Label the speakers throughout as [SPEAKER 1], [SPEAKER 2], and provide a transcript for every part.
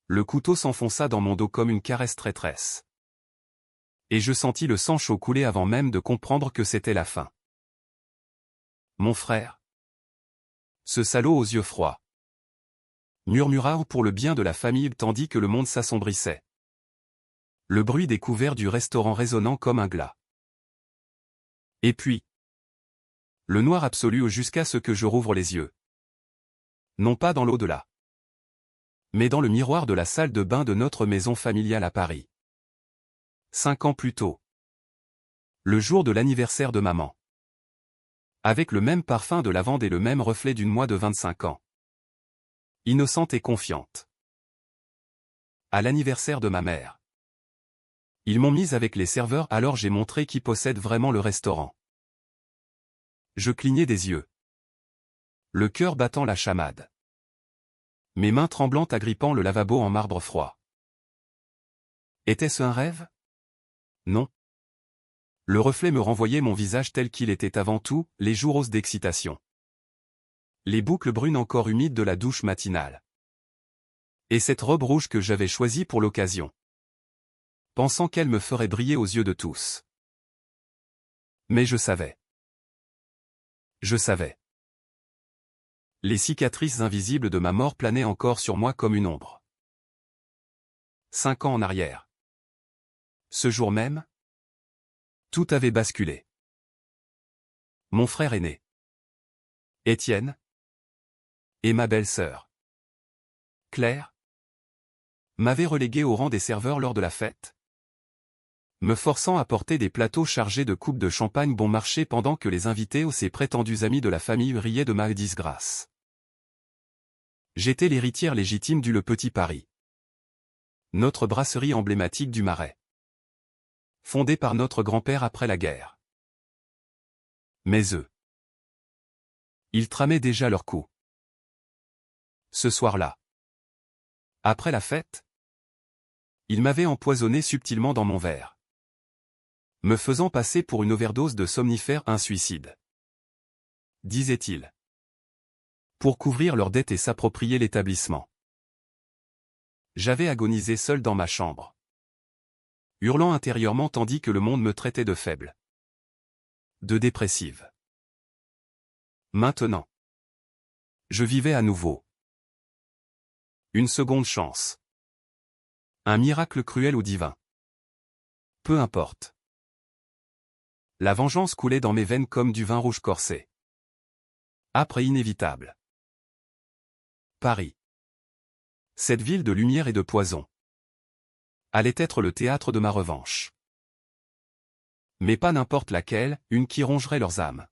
[SPEAKER 1] Le couteau s'enfonça dans mon dos comme une caresse traîtresse. Et je sentis le sang chaud couler avant même de comprendre que c'était la fin. Mon frère. Ce salaud aux yeux froids. Murmura pour le bien de la famille tandis que le monde s'assombrissait. Le bruit des couverts du restaurant résonnant comme un glas. Et puis. Le noir absolu jusqu'à ce que je rouvre les yeux. Non pas dans l'au-delà. Mais dans le miroir de la salle de bain de notre maison familiale à Paris. 5 ans plus tôt. Le jour de l'anniversaire de maman. Avec le même parfum de lavande et le même reflet d'une moi de 25 ans. Innocente et confiante. À l'anniversaire de ma mère. Ils m'ont mise avec les serveurs alors j'ai montré qui possède vraiment le restaurant. Je clignais des yeux. Le cœur battant la chamade. Mes mains tremblantes agrippant le lavabo en marbre froid. Était-ce un rêve? Non. Le reflet me renvoyait mon visage tel qu'il était avant tout, les jours roses d'excitation. Les boucles brunes encore humides de la douche matinale. Et cette robe rouge que j'avais choisie pour l'occasion. Pensant qu'elle me ferait briller aux yeux de tous. Mais je savais. Je savais. Les cicatrices invisibles de ma mort planaient encore sur moi comme une ombre. 5 ans en arrière. Ce jour même, tout avait basculé. Mon frère aîné, Étienne, et ma belle-sœur, Claire, m'avaient relégué au rang des serveurs lors de la fête, me forçant à porter des plateaux chargés de coupes de champagne bon marché pendant que les invités ou ses prétendus amis de la famille riaient de ma disgrâce. J'étais l'héritière légitime du Le Petit Paris. Notre brasserie emblématique du Marais. Fondée par notre grand-père après la guerre. Mais eux. Ils tramaient déjà leur coup. Ce soir-là. Après la fête, ils m'avaient empoisonné subtilement dans mon verre. Me faisant passer pour une overdose de somnifères un suicide. Disait-il. Pour couvrir leurs dettes et s'approprier l'établissement. J'avais agonisé seul dans ma chambre. Hurlant intérieurement tandis que le monde me traitait de faible. De dépressive. Maintenant. Je vivais à nouveau. Une seconde chance. Un miracle cruel ou divin. Peu importe. La vengeance coulait dans mes veines comme du vin rouge corsé. Après inévitable. Paris. Cette ville de lumière et de poison. Allait être le théâtre de ma revanche. Mais pas n'importe laquelle, une qui rongerait leurs âmes.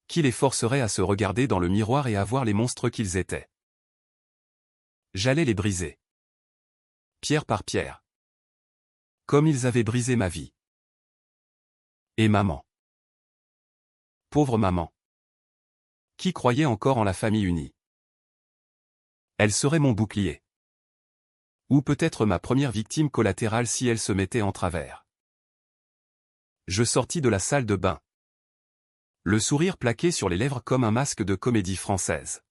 [SPEAKER 1] Qui les forcerait à se regarder dans le miroir et à voir les monstres qu'ils étaient. J'allais les briser. Pierre par pierre. Comme ils avaient brisé ma vie. Et maman. Pauvre maman. Qui croyait encore en la famille unie. Elle serait mon bouclier. Ou peut-être ma première victime collatérale si elle se mettait en travers. Je sortis de la salle de bain. Le sourire plaqué sur les lèvres comme un masque de comédie française.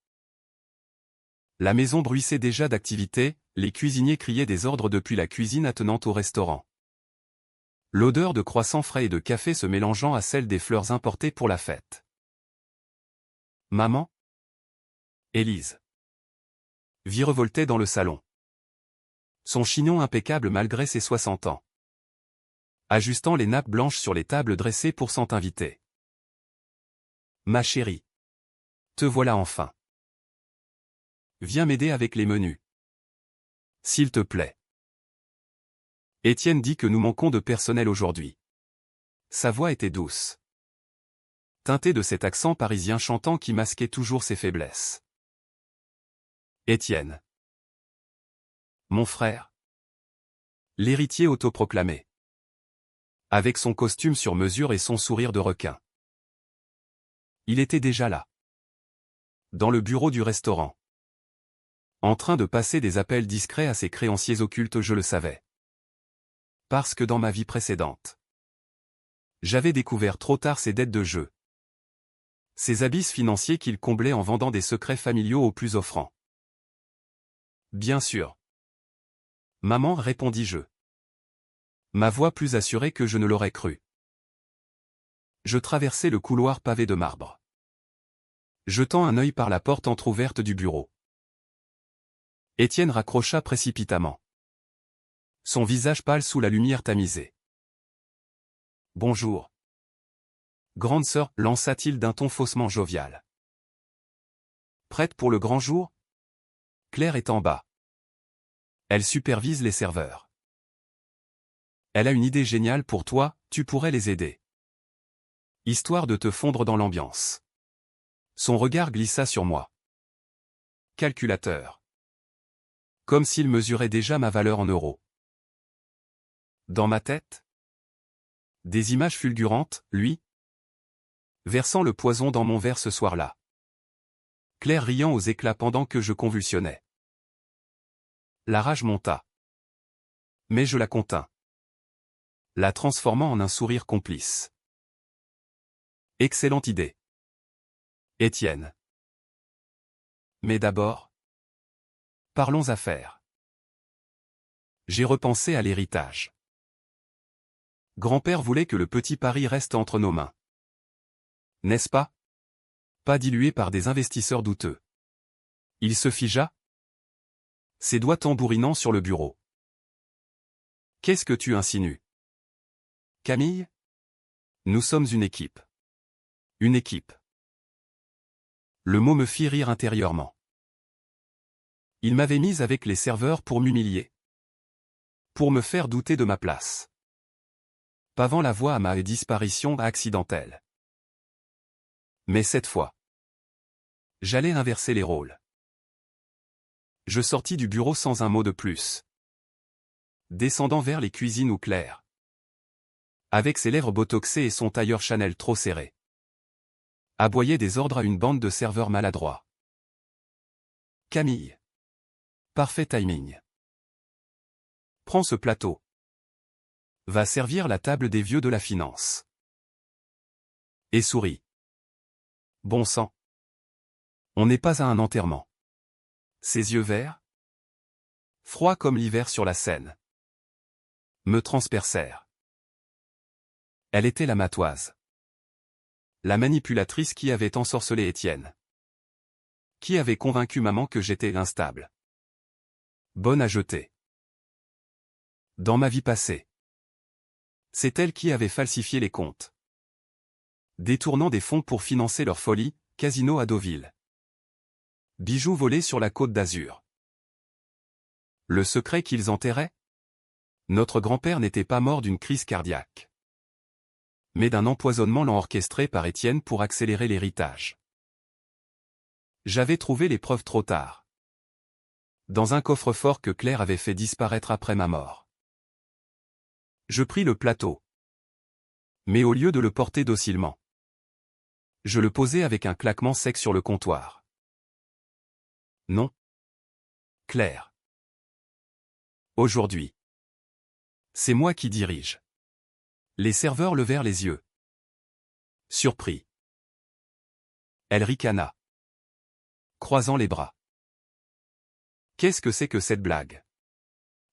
[SPEAKER 1] La maison bruissait déjà d'activité, les cuisiniers criaient des ordres depuis la cuisine attenante au restaurant. L'odeur de croissants frais et de café se mélangeant à celle des fleurs importées pour la fête. Maman? Élise. Virevoltait dans le salon. Son chignon impeccable malgré ses 60 ans. Ajustant les nappes blanches sur les tables dressées pour 100 invités. Ma chérie. Te voilà enfin. Viens m'aider avec les menus. S'il te plaît. Étienne dit que nous manquons de personnel aujourd'hui. Sa voix était douce. Teintée de cet accent parisien chantant qui masquait toujours ses faiblesses. Étienne. Mon frère. L'héritier autoproclamé. Avec son costume sur mesure et son sourire de requin. Il était déjà là. Dans le bureau du restaurant. En train de passer des appels discrets à ses créanciers occultes, je le savais. Parce que dans ma vie précédente, j'avais découvert trop tard ses dettes de jeu. Ces abysses financiers qu'il comblait en vendant des secrets familiaux aux plus offrants. Bien sûr. Maman, répondis-je. Ma voix plus assurée que je ne l'aurais cru. Je traversai le couloir pavé de marbre, jetant un œil par la porte entr'ouverte du bureau. Étienne raccrocha précipitamment, son visage pâle sous la lumière tamisée. « Bonjour. » Grande sœur, lança-t-il d'un ton faussement jovial. « Prête pour le grand jour ? Claire est en bas. Elle supervise les serveurs. Elle a une idée géniale pour toi, tu pourrais les aider. Histoire de te fondre dans l'ambiance. » Son regard glissa sur moi. Calculateur. Comme s'il mesurait déjà ma valeur en euros. Dans ma tête, des images fulgurantes, lui, versant le poison dans mon verre ce soir-là. Claire riant aux éclats pendant que je convulsionnais. La rage monta. Mais je la contins, la transformant en un sourire complice. Excellente idée, Étienne. Mais d'abord, parlons affaires. J'ai repensé à l'héritage. Grand-père voulait que le petit Paris reste entre nos mains. N'est-ce pas? Pas dilué par des investisseurs douteux. Il se figea, ses doigts tambourinant sur le bureau. Qu'est-ce que tu insinues? Camille? Nous sommes une équipe. Une équipe. Le mot me fit rire intérieurement. Il m'avait mise avec les serveurs pour m'humilier. Pour me faire douter de ma place. Pavant la voie à ma disparition accidentelle. Mais cette fois, j'allais inverser les rôles. Je sortis du bureau sans un mot de plus, descendant vers les cuisines où Claire, avec ses lèvres botoxées et son tailleur Chanel trop serré, aboyait des ordres à une bande de serveurs maladroits. Camille. Parfait timing. Prends ce plateau. Va servir la table des vieux de la finance. Et souris. Bon sang. On n'est pas à un enterrement. Ses yeux verts, froids comme l'hiver sur la Seine, me transpercèrent. Elle était la matoise. La manipulatrice qui avait ensorcelé Étienne. Qui avait convaincu maman que j'étais instable. Bonne à jeter. Dans ma vie passée. C'est elle qui avait falsifié les comptes. Détournant des fonds pour financer leur folie, casino à Deauville. Bijoux volés sur la Côte d'Azur. Le secret qu'ils enterraient? Notre grand-père n'était pas mort d'une crise cardiaque, mais d'un empoisonnement lent orchestré par Étienne pour accélérer l'héritage. J'avais trouvé les preuves trop tard. Dans un coffre-fort que Claire avait fait disparaître après ma mort. Je pris le plateau. Mais au lieu de le porter docilement, je le posai avec un claquement sec sur le comptoir. Non. Claire. Aujourd'hui. C'est moi qui dirige. Les serveurs levèrent les yeux. Surpris. Elle ricana, croisant les bras. Qu'est-ce que c'est que cette blague?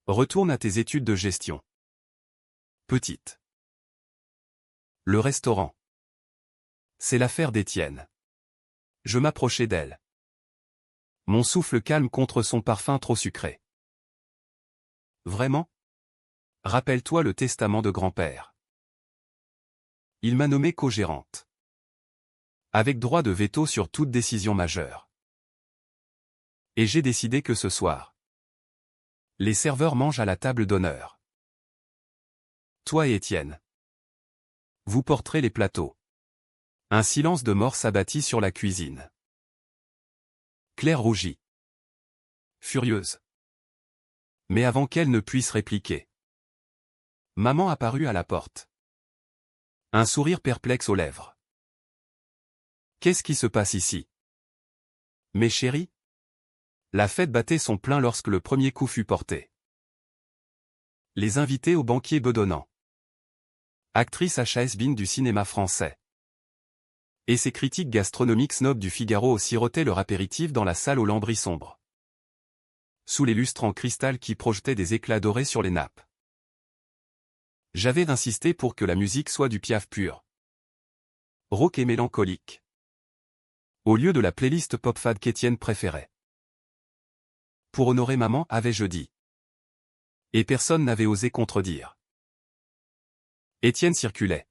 [SPEAKER 1] Retourne à tes études de gestion. Petite. Le restaurant. C'est l'affaire d'Étienne. Je m'approchai d'elle. Mon souffle calme contre son parfum trop sucré. Vraiment? Rappelle-toi le testament de grand-père. Il m'a nommée co-gérante. Avec droit de veto sur toute décision majeure. Et j'ai décidé que ce soir, les serveurs mangent à la table d'honneur. Toi et Étienne. Vous porterez les plateaux. Un silence de mort s'abattit sur la cuisine. Claire rougit. Furieuse. Mais avant qu'elle ne puisse répliquer, maman apparut à la porte. Un sourire perplexe aux lèvres. Qu'est-ce qui se passe ici? Mes chéris? La fête battait son plein lorsque le premier coup fut porté. Les invités au banquier bedonnant. Actrice has-been du cinéma français. Et ses critiques gastronomiques snobs du Figaro sirotaient leur apéritif dans la salle aux lambris sombres. sous les lustres en cristal qui projetaient des éclats dorés sur les nappes. J'avais insisté pour que la musique soit du Piaf pur. Rock et mélancolique. Au lieu de la playlist pop-fade qu'Étienne préférait. Pour honorer maman, avais-je dit. Et personne n'avait osé contredire. Étienne circulait.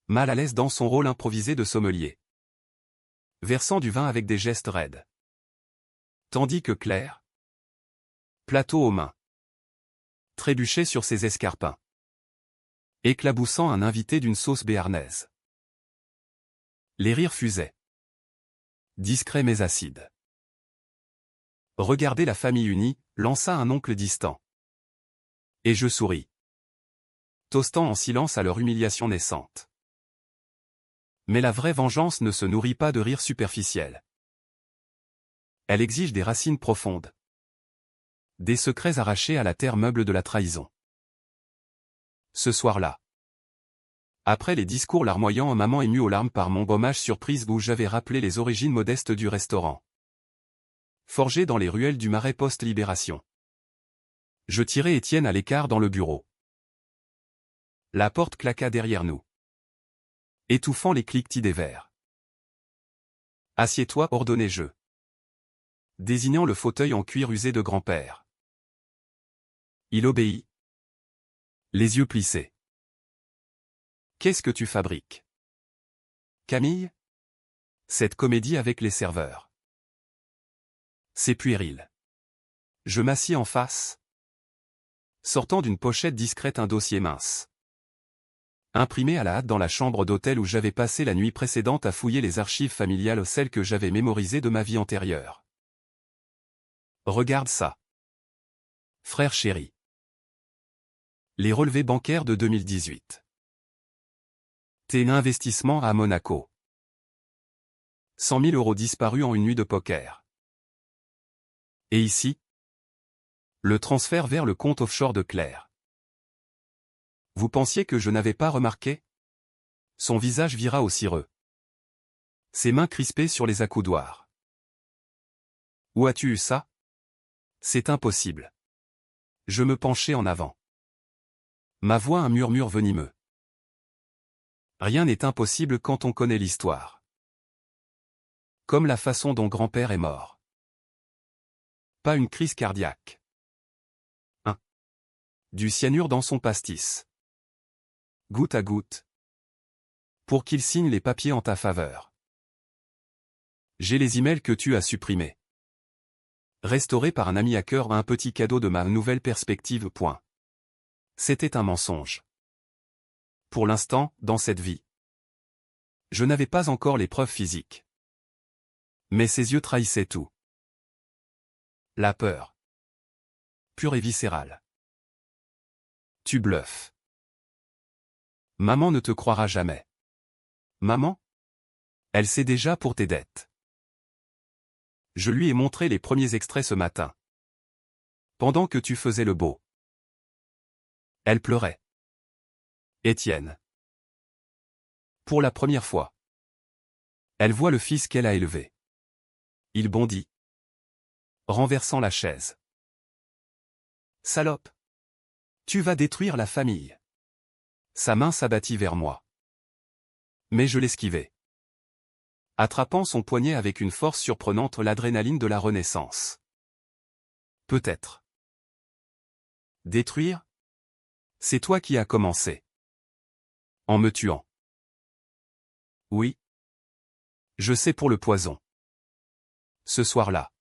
[SPEAKER 1] Mal à l'aise dans son rôle improvisé de sommelier. Versant du vin avec des gestes raides. Tandis que Claire, plateau aux mains, trébuchait sur ses escarpins, éclaboussant un invité d'une sauce béarnaise. Les rires fusaient. Discrets mais acides. Regarder la famille unie, lança un oncle distant. Et je souris. Toastant en silence à leur humiliation naissante. Mais la vraie vengeance ne se nourrit pas de rires superficiels. Elle exige des racines profondes. Des secrets arrachés à la terre meuble de la trahison. Ce soir-là. Après les discours larmoyants, maman émue aux larmes par mon gommage surprise où j'avais rappelé les origines modestes du restaurant. Forgé dans les ruelles du Marais post-libération. Je tirai Étienne à l'écart dans le bureau. La porte claqua derrière nous. Étouffant les cliquetis des verres. Assieds-toi, ordonnai-je. Désignant le fauteuil en cuir usé de grand-père. Il obéit. Les yeux plissés. Qu'est-ce que tu fabriques, Camille? Cette comédie avec les serveurs. C'est puéril. Je m'assis en face. Sortant d'une pochette discrète un dossier mince. Imprimé à la hâte dans la chambre d'hôtel où j'avais passé la nuit précédente à fouiller les archives familiales, celles que j'avais mémorisées de ma vie antérieure. Regarde ça. Frère chéri. Les relevés bancaires de 2018. Tes investissements à Monaco. 100 000 € disparus en une nuit de poker. Et ici? Le transfert vers le compte offshore de Claire. Vous pensiez que je n'avais pas remarqué? Son visage vira au cireux. Ses mains crispées sur les accoudoirs. Où as-tu eu ça? C'est impossible. Je me penchai en avant. Ma voix un murmure venimeux. Rien n'est impossible quand on connaît l'histoire. Comme la façon dont grand-père est mort. Pas une crise cardiaque. Du cyanure dans son pastis. Goutte à goutte. Pour qu'il signe les papiers en ta faveur. J'ai les emails que tu as supprimés. Restaurés par un ami hacker, un petit cadeau de ma nouvelle perspective. C'était un mensonge. Pour l'instant, dans cette vie. Je n'avais pas encore les preuves physiques. Mais ses yeux trahissaient tout. La peur. Pure et viscérale. Tu bluffes. Maman ne te croira jamais. Maman? Elle sait déjà pour tes dettes. Je lui ai montré les premiers extraits ce matin. Pendant que tu faisais le beau. Elle pleurait. Étienne. Pour la première fois. Elle voit le fils qu'elle a élevé. Il bondit. Renversant la chaise. Salope. Tu vas détruire la famille. Sa main s'abattit vers moi. Mais je l'esquivai. Attrapant son poignet avec une force surprenante, l'adrénaline de la renaissance. Peut-être. Détruire? C'est toi qui as commencé. En me tuant. Oui. Je sais pour le poison. Ce soir-là.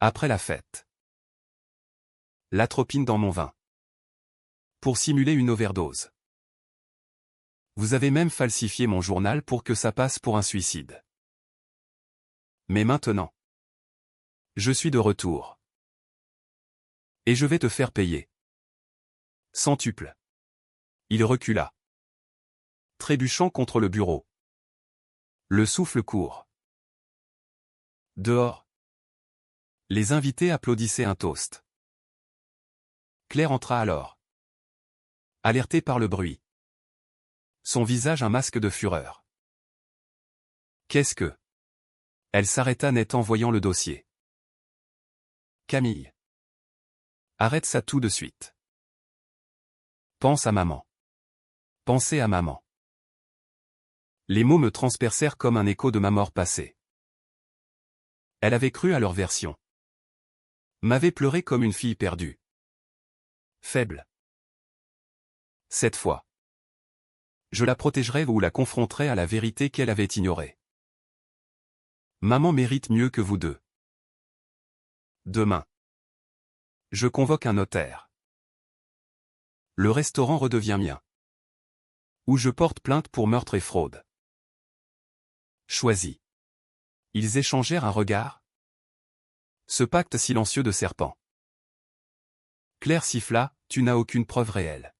[SPEAKER 1] Après la fête. L'atropine dans mon vin. Pour simuler une overdose. Vous avez même falsifié mon journal pour que ça passe pour un suicide. Mais maintenant. Je suis de retour. Et je vais te faire payer. Centuple. Il recula. Trébuchant contre le bureau. Le souffle court. Dehors. Les invités applaudissaient un toast. Claire entra alors. Alertée par le bruit. Son visage un masque de fureur. Qu'est-ce que? Elle s'arrêta net en voyant le dossier. Camille. Arrête ça tout de suite. Pense à maman. Pensez à maman. Les mots me transpercèrent comme un écho de ma mort passée. Elle avait cru à leur version. M'avait pleuré comme une fille perdue. Faible. Cette fois. Je la protégerai ou la confronterai à la vérité qu'elle avait ignorée. Maman mérite mieux que vous deux. Demain. Je convoque un notaire. Le restaurant redevient mien. Ou je porte plainte pour meurtre et fraude. Choisis. Ils échangèrent un regard. Ce pacte silencieux de serpent. Claire siffla, tu n'as aucune preuve réelle.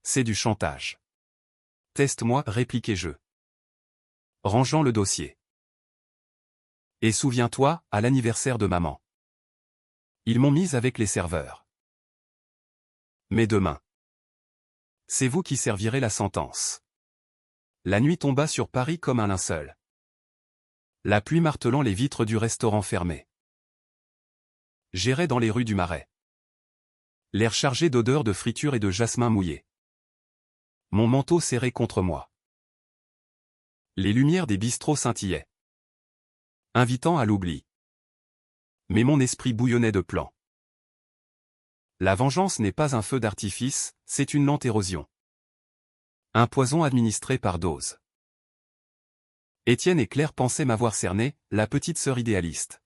[SPEAKER 1] C'est du chantage. Teste-moi, répliquai-je. Rangeant le dossier. Et souviens-toi, à l'anniversaire de maman. Ils m'ont mise avec les serveurs. Mais demain. C'est vous qui servirez la sentence. La nuit tomba sur Paris comme un linceul. La pluie martelant les vitres du restaurant fermé. J'errais dans les rues du Marais. L'air chargé d'odeurs de friture et de jasmin mouillé. Mon manteau serré contre moi. Les lumières des bistrots scintillaient, invitant à l'oubli. Mais mon esprit bouillonnait de plans. La vengeance n'est pas un feu d'artifice, c'est une lente érosion. Un poison administré par dose. Étienne et Claire pensaient m'avoir cerné, la petite sœur idéaliste.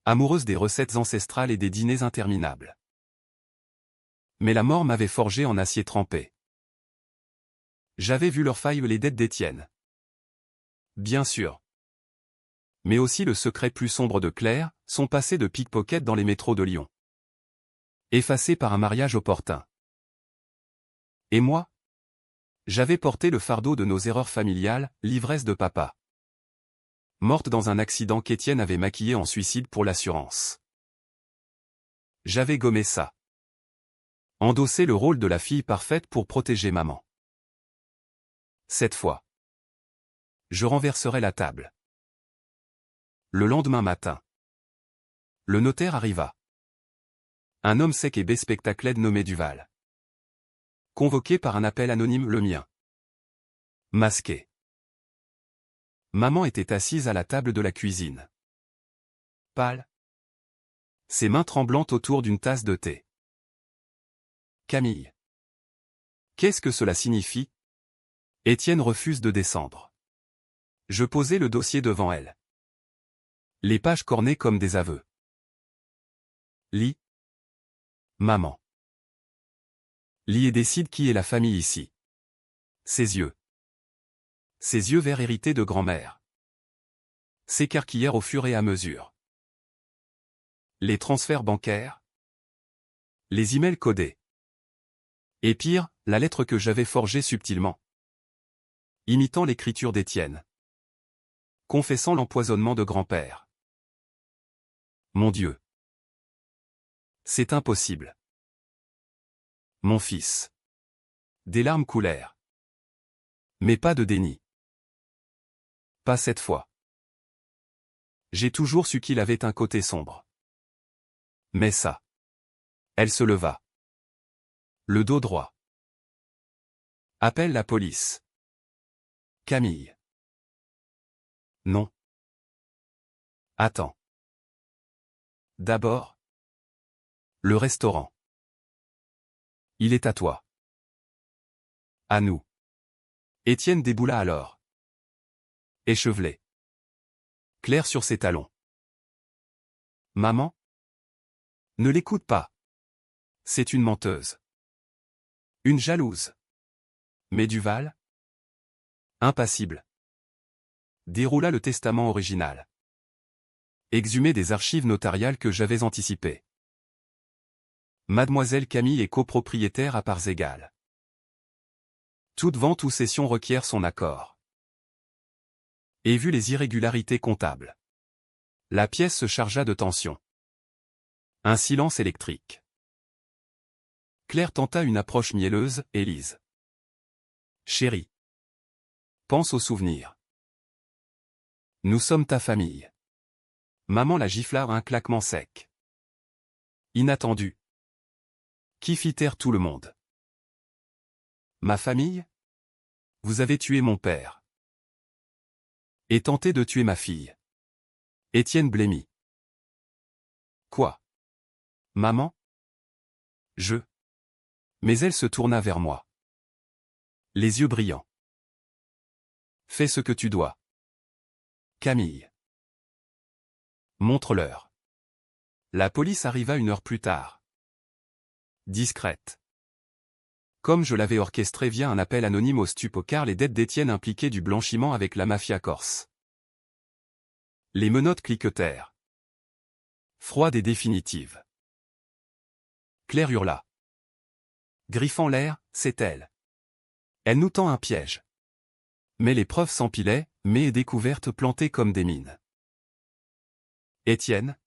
[SPEAKER 1] Amoureuse des recettes ancestrales et des dîners interminables. Mais la mort m'avait forgé en acier trempé. J'avais vu leurs failles, les dettes d'Étienne. Bien sûr. Mais aussi le secret plus sombre de Claire, son passé de pickpocket dans les métros de Lyon. Effacé par un mariage opportun. Et moi? J'avais porté le fardeau de nos erreurs familiales, l'ivresse de papa. Morte dans un accident qu'Étienne avait maquillé en suicide pour l'assurance. J'avais gommé ça. Endossé le rôle de la fille parfaite pour protéger maman. Cette fois. Je renverserai la table. Le lendemain matin. Le notaire arriva. Un homme sec et bespectaclé nommé Duval. Convoqué par un appel anonyme, le mien. Masqué. Maman était assise à la table de la cuisine. Pâle. Ses mains tremblantes autour d'une tasse de thé. Camille. Qu'est-ce que cela signifie? Étienne refuse de descendre. Je posai le dossier devant elle. Les pages cornées comme des aveux. Lis. Maman. Lis et décide qui est la famille ici. Ses yeux. Ses yeux verts hérités de grand-mère. S'écarquillèrent au fur et à mesure. Les transferts bancaires. Les emails codés. Et pire, la lettre que j'avais forgée subtilement. Imitant l'écriture d'Étienne. Confessant l'empoisonnement de grand-père. Mon Dieu. C'est impossible. Mon fils. Des larmes coulèrent. Mais pas de déni. Pas cette fois. J'ai toujours su qu'il avait un côté sombre. Mais ça. Elle se leva. Le dos droit. Appelle la police. Camille. Non. Attends. D'abord. Le restaurant. Il est à toi. À nous. Étienne déboula alors. Échevelé. Claire sur ses talons. Maman? Ne l'écoute pas. C'est une menteuse. Une jalouse. Mais Duval? Impassible. Déroula le testament original. Exhumé des archives notariales que j'avais anticipées. Mademoiselle Camille est copropriétaire à parts égales. Toute vente ou cession requiert son accord. Et vu les irrégularités comptables. La pièce se chargea de tension. Un silence électrique. Claire tenta une approche mielleuse, Élise. Chérie. Pense aux souvenirs. Nous sommes ta famille. Maman la gifla un claquement sec. Inattendu. Qui fit taire tout le monde. Ma famille? Vous avez tué mon père. Et tenté de tuer ma fille. Étienne blêmit. Quoi? Maman? Je. Mais elle se tourna vers moi. Les yeux brillants. Fais ce que tu dois. Camille. Montre-leur. La police arriva 1 heure plus tard. Discrète. Comme je l'avais orchestré via un appel anonyme au stup car les dettes d'Étienne impliquaient du blanchiment avec la mafia corse. Les menottes cliquetèrent. Froide et définitive. Claire hurla. Griffant l'air, c'est elle. Elle nous tend un piège. Mais les preuves s'empilaient, mais et découvertes plantées comme des mines. Étienne,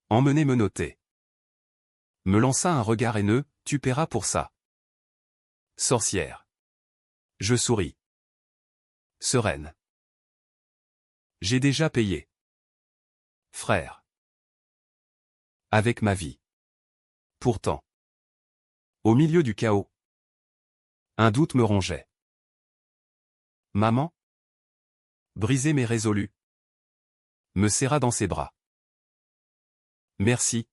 [SPEAKER 1] emmené menotté, me lança un regard haineux, tu paieras pour ça. Sorcière. Je souris. Sereine. J'ai déjà payé. Frère. Avec ma vie. Pourtant. Au milieu du chaos. Un doute me rongeait. Maman? Brisé mais résolu. Me serra dans ses bras. Merci.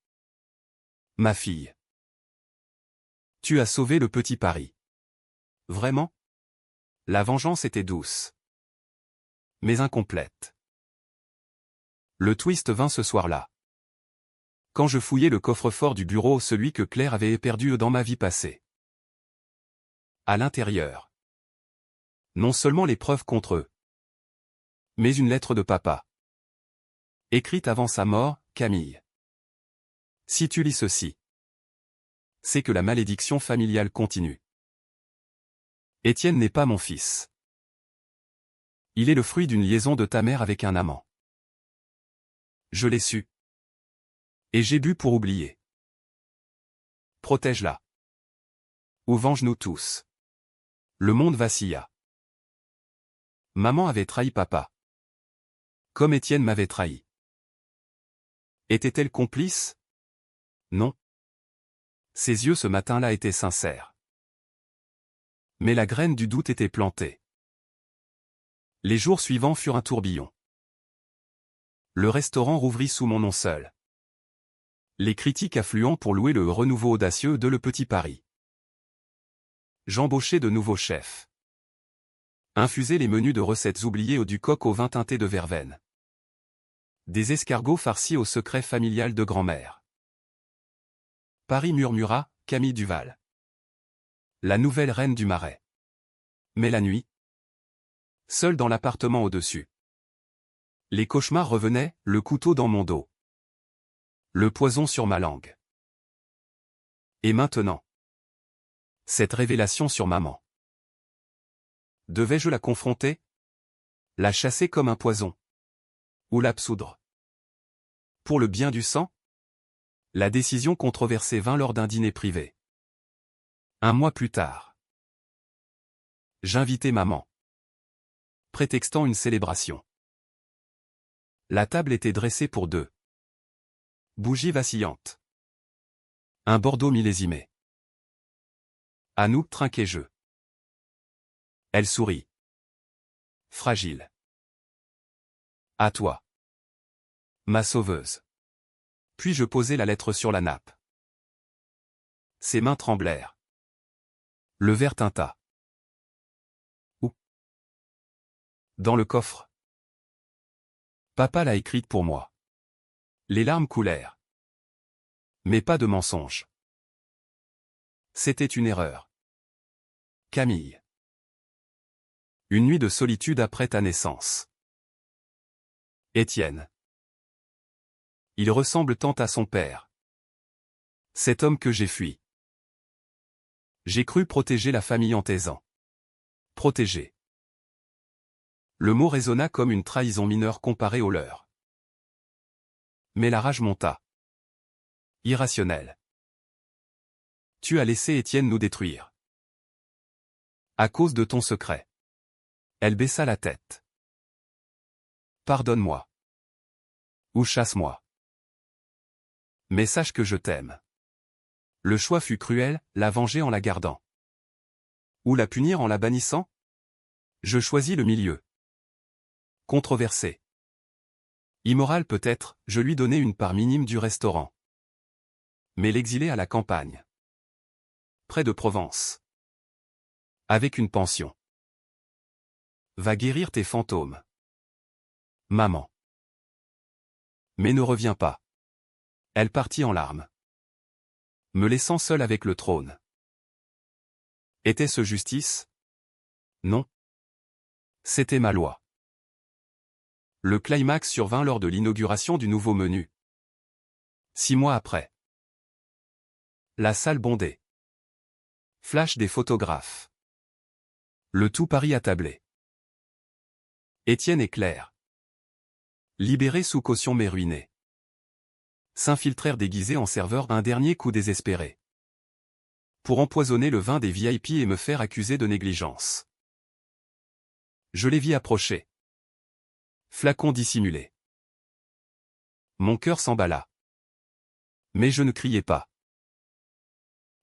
[SPEAKER 1] Ma fille. Tu as sauvé le petit Paris. Vraiment? La vengeance était douce. Mais incomplète. Le twist vint ce soir-là. Quand je fouillais le coffre-fort du bureau, celui que Claire avait perdu dans ma vie passée. À l'intérieur. Non seulement les preuves contre eux, mais une lettre de papa. Écrite avant sa mort, Camille. Si tu lis ceci, c'est que la malédiction familiale continue. Étienne n'est pas mon fils. Il est le fruit d'une liaison de ta mère avec un amant. Je l'ai su. Et j'ai bu pour oublier. Protège-la. Ou venge-nous tous. Le monde vacilla. Maman avait trahi papa. Comme Étienne m'avait trahi. Était-elle complice? Non. Ses yeux ce matin-là étaient sincères. Mais la graine du doute était plantée. Les jours suivants furent un tourbillon. Le restaurant rouvrit sous mon nom seul. Les critiques affluant pour louer le renouveau audacieux de Le Petit Paris. J'embauchai de nouveaux chefs. Infusai les menus de recettes oubliées du coq au vin teinté de verveine. Des escargots farcis au secret familial de grand-mère. Paris murmura, Camille Duval. La nouvelle reine du Marais. Mais la nuit, seul dans l'appartement au-dessus. Les cauchemars revenaient, le couteau dans mon dos. Le poison sur ma langue. Et maintenant, cette révélation sur maman. Devais-je la confronter? La chasser comme un poison? Ou l'absoudre? Pour le bien du sang? La décision controversée vint lors d'un dîner privé. 1 mois plus tard. J'invitai maman. Prétextant une célébration. La table était dressée pour 2. Bougies vacillantes. Un Bordeaux millésimé. À nous, trinquai-je. Elle sourit. Fragile. À toi. Ma sauveuse. Puis je posai la lettre sur la nappe. Ses mains tremblèrent. Le verre tinta. Où? Dans le coffre. Papa l'a écrite pour moi. Les larmes coulèrent. Mais pas de mensonge. C'était une erreur. Camille. Une nuit de solitude après ta naissance. Étienne. Il ressemble tant à son père. Cet homme que j'ai fui. J'ai cru protéger la famille en taisant. Protéger. Le mot résonna comme une trahison mineure comparée au leur. Mais la rage monta. Irrationnelle. Tu as laissé Étienne nous détruire. À cause de ton secret. Elle baissa la tête. Pardonne-moi. Ou chasse-moi. Mais sache que je t'aime. Le choix fut cruel, la venger en la gardant. Ou la punir en la bannissant? Je choisis le milieu. Controversé. Immoral peut-être, je lui donnai une part minime du restaurant. Mais l'exiler à la campagne. Près de Provence. Avec une pension. Va guérir tes fantômes. Maman. Mais ne reviens pas. Elle partit en larmes. Me laissant seul avec le trône. Était-ce justice? Non. C'était ma loi. Le climax survint lors de l'inauguration du nouveau menu. 6 mois après. La salle bondait. Flash des photographes. Le tout Paris attablé. Étienne et Claire. Libérés sous caution mais ruinés. S'infiltrèrent déguisés en serveurs un dernier coup désespéré. Pour empoisonner le vin des VIP et me faire accuser de négligence. Je les vis approcher. Flacon dissimulé. Mon cœur s'emballa. Mais je ne criais pas.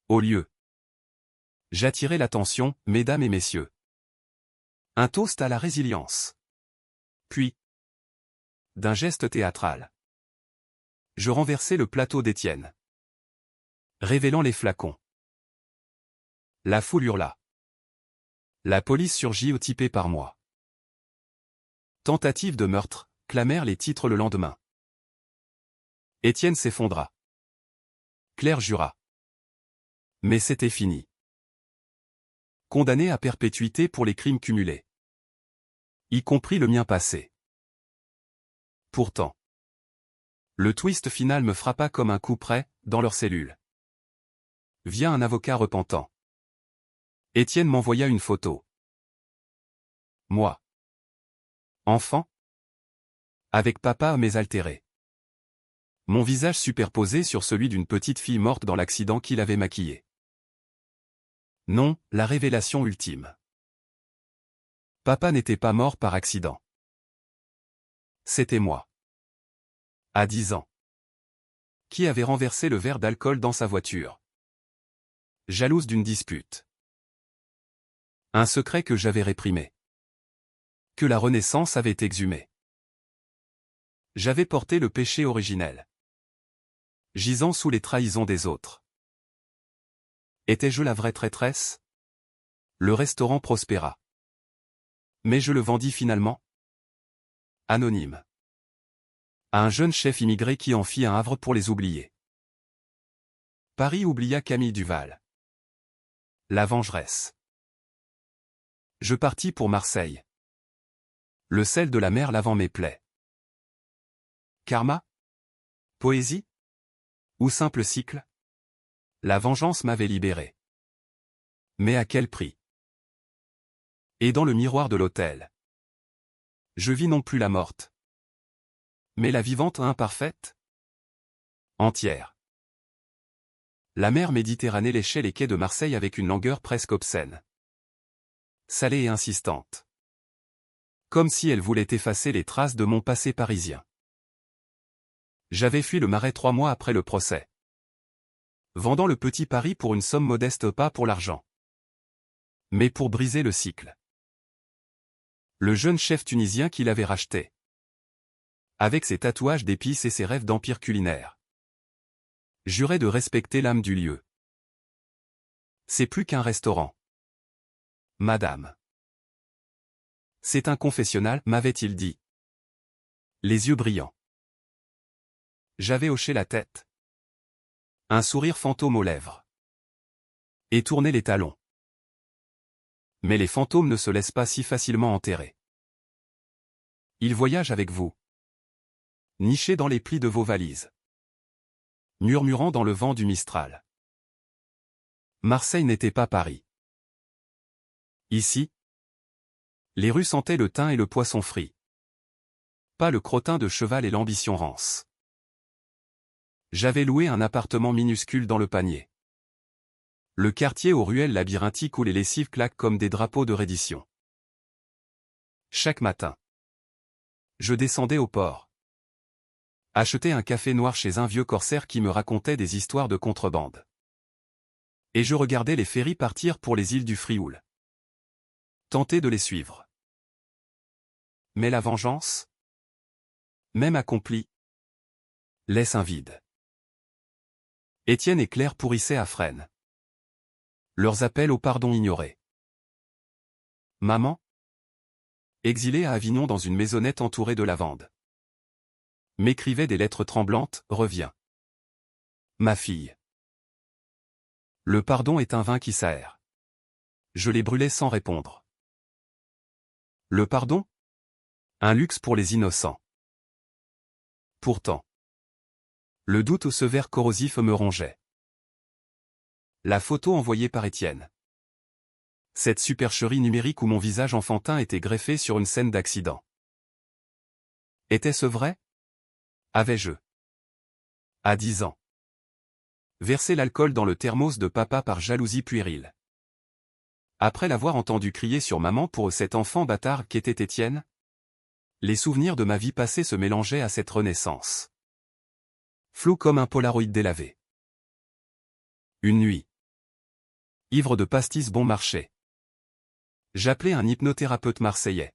[SPEAKER 1] Au lieu. J'attirai l'attention, mesdames et messieurs. Un toast à la résilience. Puis, d'un geste théâtral, je renversai le plateau d'Étienne, révélant les flacons. La foule hurla. La police surgit typée par moi. Tentative de meurtre, clamèrent les titres le lendemain. Étienne s'effondra. Claire jura. Mais c'était fini. Condamné à perpétuité pour les crimes cumulés. Y compris le mien passé. Pourtant. Le twist final me frappa comme un coup près, dans leur cellule. Via un avocat repentant. Étienne m'envoya une photo. Moi. Enfant. Avec papa mais altéré. Mon visage superposé sur celui d'une petite fille morte dans l'accident qu'il avait maquillé. Non, la révélation ultime. Papa n'était pas mort par accident. C'était moi. À 10 ans. Qui avait renversé le verre d'alcool dans sa voiture. Jalouse d'une dispute. Un secret que j'avais réprimé. Que la Renaissance avait exhumé. J'avais porté le péché originel. Gisant sous les trahisons des autres. Étais-je la vraie traîtresse? Le restaurant prospéra. Mais je le vendis finalement. Anonyme. À un jeune chef immigré qui en fit un havre pour les oublier. Paris oublia Camille Duval. La vengeresse. Je partis pour Marseille. Le sel de la mer lavant mes plaies. Karma? Poésie? Ou simple cycle? La vengeance m'avait libéré. Mais à quel prix? Et dans le miroir de l'hôtel. Je vis non plus la morte. Mais la vivante imparfaite? Entière. La mer Méditerranée léchait les quais de Marseille avec une langueur presque obscène. Salée et insistante. Comme si elle voulait effacer les traces de mon passé parisien. J'avais fui le Marais 3 mois après le procès. Vendant le petit Paris pour une somme modeste, pas pour l'argent. Mais pour briser le cycle. Le jeune chef tunisien qui l'avait racheté. Avec ses tatouages d'épices et ses rêves d'empire culinaire. Jurait de respecter l'âme du lieu. C'est plus qu'un restaurant. Madame. C'est un confessionnal, m'avait-il dit. Les yeux brillants. J'avais hoché la tête. Un sourire fantôme aux lèvres. Et tourné les talons. Mais les fantômes ne se laissent pas si facilement enterrer. Ils voyagent avec vous. Nichés dans les plis de vos valises. Murmurant dans le vent du Mistral. Marseille n'était pas Paris. Ici, les rues sentaient le thym et le poisson frit. Pas le crottin de cheval et l'ambition rance. J'avais loué un appartement minuscule dans le Panier. Le quartier aux ruelles labyrinthiques où les lessives claquent comme des drapeaux de reddition. Chaque matin, je descendais au port. Acheter un café noir chez un vieux corsaire qui me racontait des histoires de contrebande. Et je regardais les ferries partir pour les îles du Frioul. Tenter de les suivre. Mais la vengeance, même accomplie, laisse un vide. Étienne et Claire pourrissaient à Fresnes. Leurs appels au pardon ignorés. Maman, exilée à Avignon dans une maisonnette entourée de lavande, m'écrivait des lettres tremblantes, reviens. Ma fille. Le pardon est un vin qui s'aère. Je les brûlais sans répondre. Le pardon? Un luxe pour les innocents. Pourtant, le doute ou ce verre corrosif me rongeait. La photo envoyée par Étienne. Cette supercherie numérique où mon visage enfantin était greffé sur une scène d'accident. Était-ce vrai? Avais-je, à 10 ans, versé l'alcool dans le thermos de papa par jalousie puérile? Après l'avoir entendu crier sur maman pour cet enfant bâtard qu'était Étienne, les souvenirs de ma vie passée se mélangeaient à cette renaissance. Flou comme un polaroid délavé. Une nuit. Ivre de pastis bon marché. J'appelais un hypnothérapeute marseillais.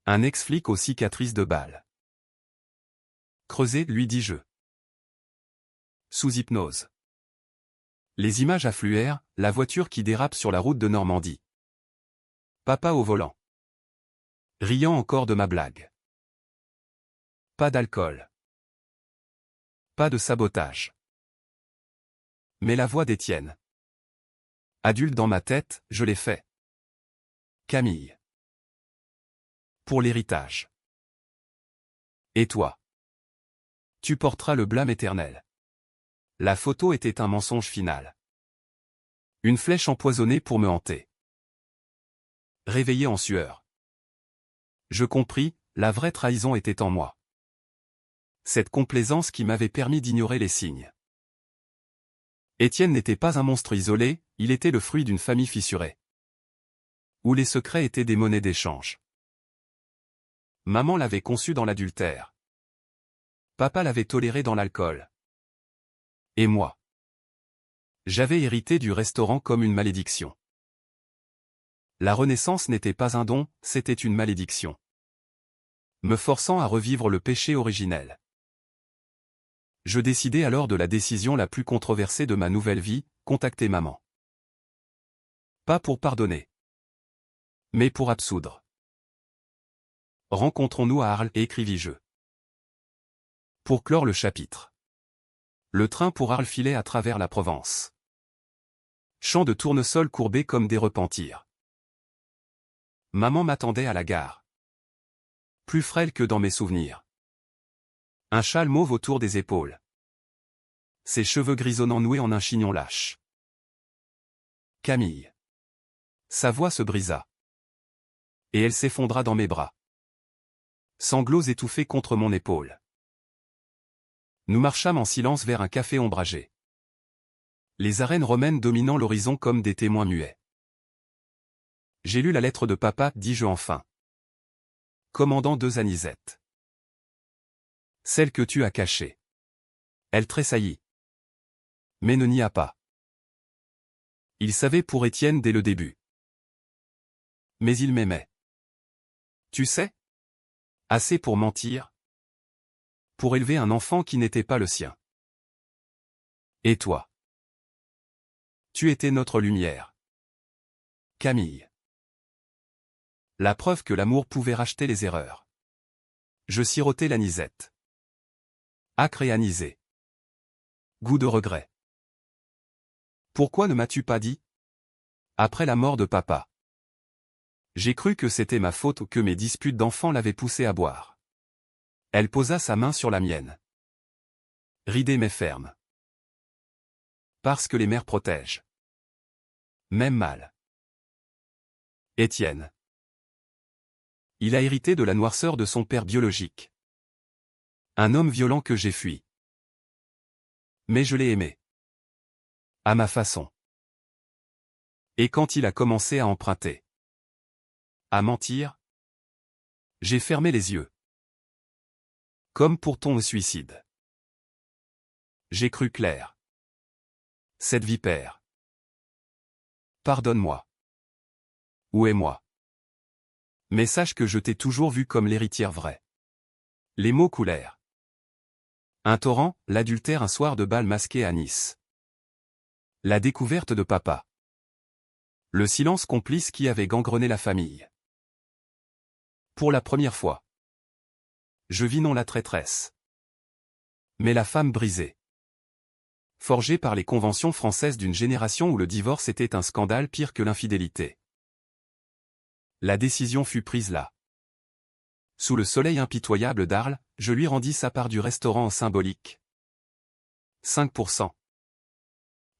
[SPEAKER 1] Un ex-flic aux cicatrices de balles. Creusez, lui dis-je. Sous hypnose. Les images affluèrent, la voiture qui dérape sur la route de Normandie. Papa au volant. Riant encore de ma blague. Pas d'alcool. Pas de sabotage. Mais la voix d'Étienne. Adulte dans ma tête, je l'ai fait. Camille. Pour l'héritage. Et toi? Tu porteras le blâme éternel. La photo était un mensonge final. Une flèche empoisonnée pour me hanter. Réveillé en sueur. Je compris, la vraie trahison était en moi. Cette complaisance qui m'avait permis d'ignorer les signes. Étienne n'était pas un monstre isolé, il était le fruit d'une famille fissurée. Où les secrets étaient des monnaies d'échange. Maman l'avait conçu dans l'adultère. Papa l'avait toléré dans l'alcool. Et moi? J'avais hérité du restaurant comme une malédiction. La renaissance n'était pas un don, c'était une malédiction. Me forçant à revivre le péché originel. Je décidai alors de la décision la plus controversée de ma nouvelle vie, contacter maman. Pas pour pardonner. Mais pour absoudre. Rencontrons-nous à Arles, écrivis-je. Pour clore le chapitre. Le train pour Arles filait à travers la Provence. Champs de tournesol courbés comme des repentirs. Maman m'attendait à la gare. Plus frêle que dans mes souvenirs. Un châle mauve autour des épaules. Ses cheveux grisonnants noués en un chignon lâche. Camille. Sa voix se brisa. Et elle s'effondra dans mes bras. Sanglots étouffés contre mon épaule. Nous marchâmes en silence vers un café ombragé. Les arènes romaines dominant l'horizon comme des témoins muets. J'ai lu la lettre de papa, dis-je enfin. Commandant 2 anisettes. Celle que tu as cachée. Elle tressaillit. Mais ne nia pas. Il savait pour Étienne dès le début. Mais il m'aimait. Tu sais? Assez pour mentir. Pour élever un enfant qui n'était pas le sien. Et toi? Tu étais notre lumière. Camille. La preuve que l'amour pouvait racheter les erreurs. Je sirotais l'anisette. Acre et anisée. Goût de regret. Pourquoi ne m'as-tu pas dit? Après la mort de papa. J'ai cru que c'était ma faute ou que mes disputes d'enfant l'avaient poussé à boire. Elle posa sa main sur la mienne. Ridée mais ferme. Parce que les mères protègent. Même mal. Étienne. Il a hérité de la noirceur de son père biologique. Un homme violent que j'ai fui. Mais je l'ai aimé. À ma façon. Et quand il a commencé à emprunter. À mentir. J'ai fermé les yeux. Comme pour ton suicide. J'ai cru Claire. Cette vipère. Pardonne-moi. Où est-moi? Mais sache que je t'ai toujours vue comme l'héritière vraie. Les mots coulèrent. Un torrent, l'adultère un soir de bal masqué à Nice. La découverte de papa. Le silence complice qui avait gangrené la famille. Pour la première fois. Je vis non la traîtresse, mais la femme brisée. Forgée par les conventions françaises d'une génération où le divorce était un scandale pire que l'infidélité. La décision fut prise là. Sous le soleil impitoyable d'Arles, je lui rendis sa part du restaurant en symbolique. 5%.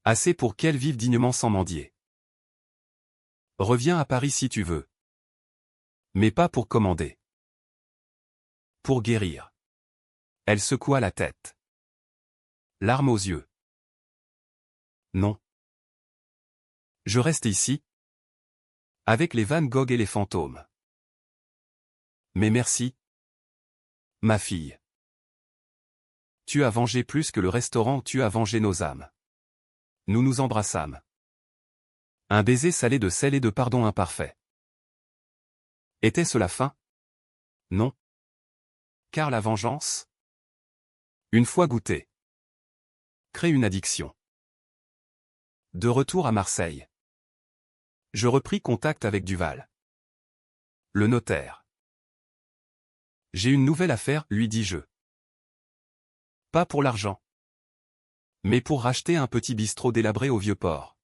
[SPEAKER 1] Assez pour qu'elle vive dignement sans mendier. Reviens à Paris si tu veux. Mais pas pour commander. Pour guérir. Elle secoua la tête. Larmes aux yeux. Non. Je reste ici. Avec les Van Gogh et les fantômes. Mais merci. Ma fille. Tu as vengé plus que le restaurant, tu as vengé nos âmes. Nous nous embrassâmes. Un baiser salé de sel et de pardon imparfait. Était-ce la fin? Non. Car la vengeance, une fois goûtée, crée une addiction. De retour à Marseille. Je repris contact avec Duval. Le notaire. J'ai une nouvelle affaire, lui dis-je. Pas pour l'argent. Mais pour racheter un petit bistrot délabré au Vieux-Port.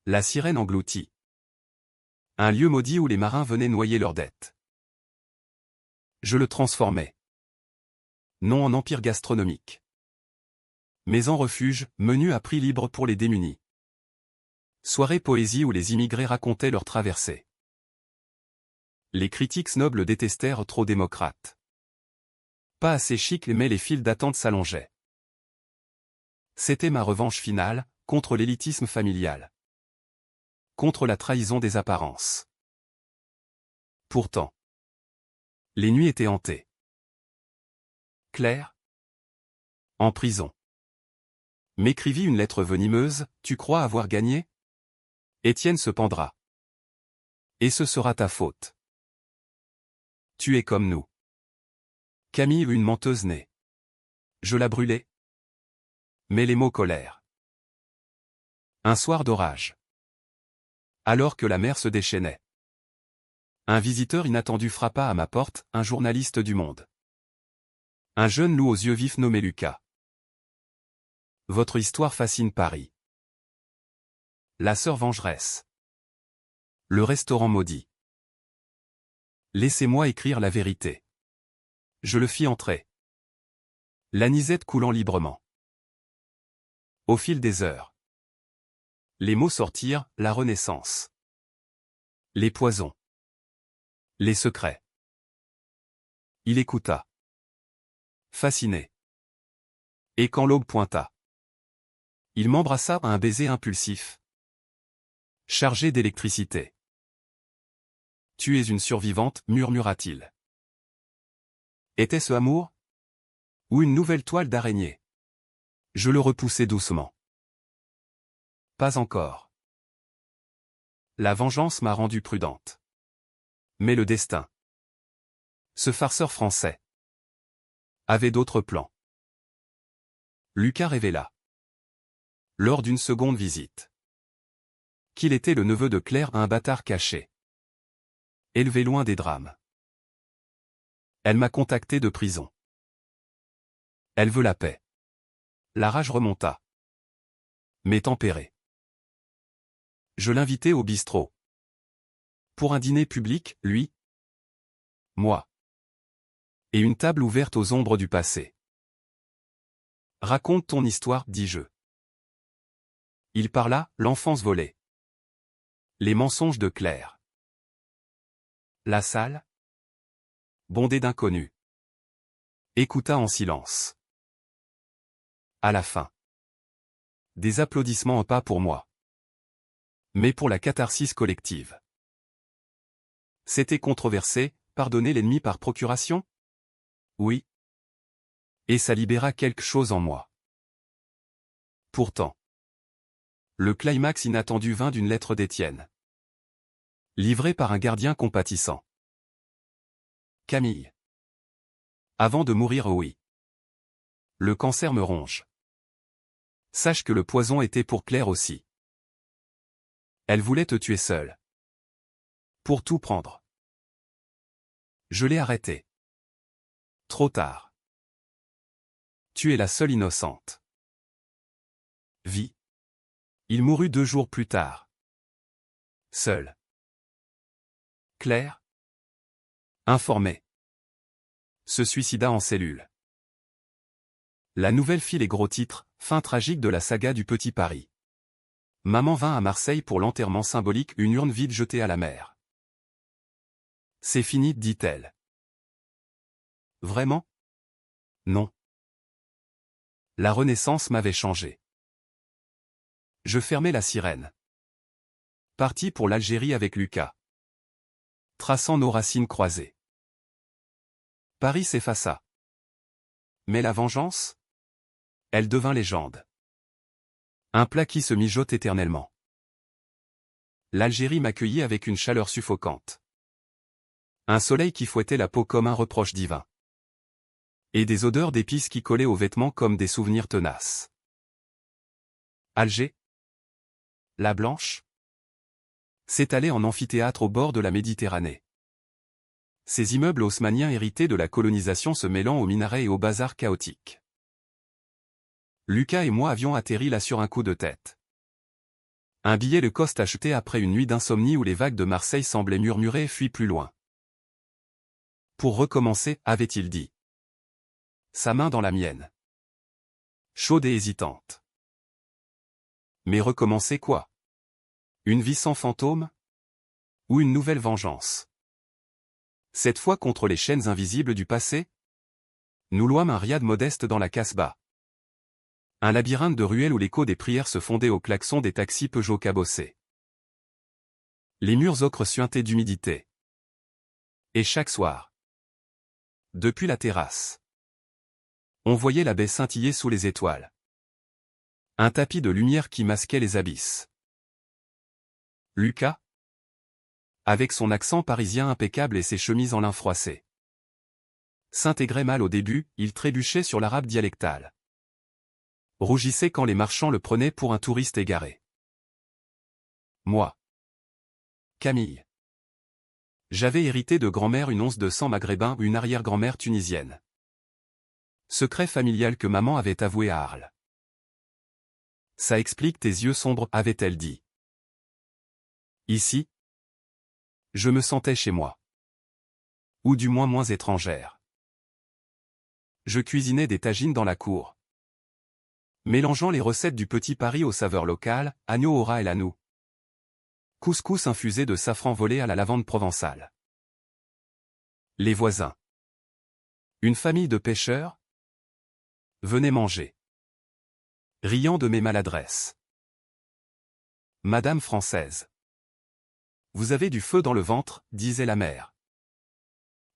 [SPEAKER 1] La Sirène engloutie. Un lieu maudit où les marins venaient noyer leurs dettes. Je le transformais. Non en empire gastronomique. Mais en refuge, menu à prix libre pour les démunis. Soirée poésie où les immigrés racontaient leur traversée. Les critiques snobs le détestèrent trop démocrate. Pas assez chic mais les files d'attente s'allongeaient. C'était ma revanche finale, contre l'élitisme familial. Contre la trahison des apparences. Pourtant. Les nuits étaient hantées. Claire. En prison. M'écrivit une lettre venimeuse, tu crois avoir gagné? Étienne se pendra. Et ce sera ta faute. Tu es comme nous. Camille eut une menteuse née. Je la brûlai. Mais les mots collèrent. Un soir d'orage. Alors que la mer se déchaînait. Un visiteur inattendu frappa à ma porte, un journaliste du Monde. Un jeune loup aux yeux vifs nommé Lucas. Votre histoire fascine Paris. La sœur vengeresse. Le restaurant maudit. Laissez-moi écrire la vérité. Je le fis entrer. L'anisette coulant librement. Au fil des heures. Les mots sortirent, la Renaissance. Les poisons. Les secrets. Il écouta. Fasciné. Et quand l'aube pointa. Il m'embrassa à un baiser impulsif. Chargé d'électricité. Tu es une survivante, murmura-t-il. Était-ce amour? Ou une nouvelle toile d'araignée? Je le repoussai doucement. Pas encore. La vengeance m'a rendue prudente. Mais le destin. Ce farceur français. Avait d'autres plans. Lucas révéla. Lors d'une seconde visite. Qu'il était le neveu de Claire, un bâtard caché. Élevé loin des drames. Elle m'a contacté de prison. Elle veut la paix. La rage remonta. Mais tempérée. Je l'invitai au bistrot. Pour un dîner public, lui. Moi. Et une table ouverte aux ombres du passé. Raconte ton histoire, dis-je. Il parla, l'enfance volée. Les mensonges de Claire. La salle, bondée d'inconnus, écouta en silence. À la fin. Des applaudissements pas pour moi. Mais pour la catharsis collective. C'était controversé, pardonner l'ennemi par procuration? Oui. Et ça libéra quelque chose en moi. Pourtant, le climax inattendu vint d'une lettre d'Étienne. Livrée par un gardien compatissant. Camille. Avant de mourir, oh oui. Le cancer me ronge. Sache que le poison était pour Claire aussi. Elle voulait te tuer seule. Pour tout prendre. Je l'ai arrêté. Trop tard. Tu es la seule innocente. Vie. Il mourut 2 jours plus tard. Seul. Claire, informée, se suicida en cellule. La nouvelle fit les gros titres, fin tragique de la saga du Petit Paris. Maman vint à Marseille pour l'enterrement symbolique, une urne vide jetée à la mer. C'est fini, dit-elle. Vraiment? Non. La Renaissance m'avait changé. Je fermai la sirène. Parti pour l'Algérie avec Lucas. Traçant nos racines croisées. Paris s'effaça. Mais la vengeance? Elle devint légende. Un plat qui se mijote éternellement. L'Algérie m'accueillit avec une chaleur suffocante. Un soleil qui fouettait la peau comme un reproche divin. Et des odeurs d'épices qui collaient aux vêtements comme des souvenirs tenaces. Alger? La Blanche? S'étalait en amphithéâtre au bord de la Méditerranée. Ces immeubles haussmanniens hérités de la colonisation se mêlant aux minarets et aux bazars chaotiques. Lucas et moi avions atterri là sur un coup de tête. Un billet de Coste acheté après une nuit d'insomnie où les vagues de Marseille semblaient murmurer « Fuis plus loin ». Pour recommencer, avait-il dit. Sa main dans la mienne. Chaude et hésitante. Mais recommencer quoi? Une vie sans fantôme? Ou une nouvelle vengeance? Cette fois contre les chaînes invisibles du passé? Nous louâmes un riad modeste dans la Casbah. Un labyrinthe de ruelles où l'écho des prières se fondait au klaxon des taxis Peugeot cabossés. Les murs ocre suintaient d'humidité. Et chaque soir, depuis la terrasse, on voyait la baie scintiller sous les étoiles. Un tapis de lumière qui masquait les abysses. Lucas, avec son accent parisien impeccable et ses chemises en lin froissé, s'intégrait mal au début, il trébuchait sur l'arabe dialectal. Rougissait quand les marchands le prenaient pour un touriste égaré. Moi. Camille. J'avais hérité de grand-mère une once de sang maghrébin ou une arrière-grand-mère tunisienne. Secret familial que maman avait avoué à Arles. Ça explique tes yeux sombres, avait-elle dit. Ici, je me sentais chez moi. Ou du moins étrangère. Je cuisinais des tagines dans la cour. Mélangeant les recettes du Petit Paris aux saveurs locales, agneau au ras et l'anou. Couscous infusé de safran volé à la lavande provençale. Les voisins. Une famille de pêcheurs venaient manger. Riant de mes maladresses. Madame française. Vous avez du feu dans le ventre, disait la mère.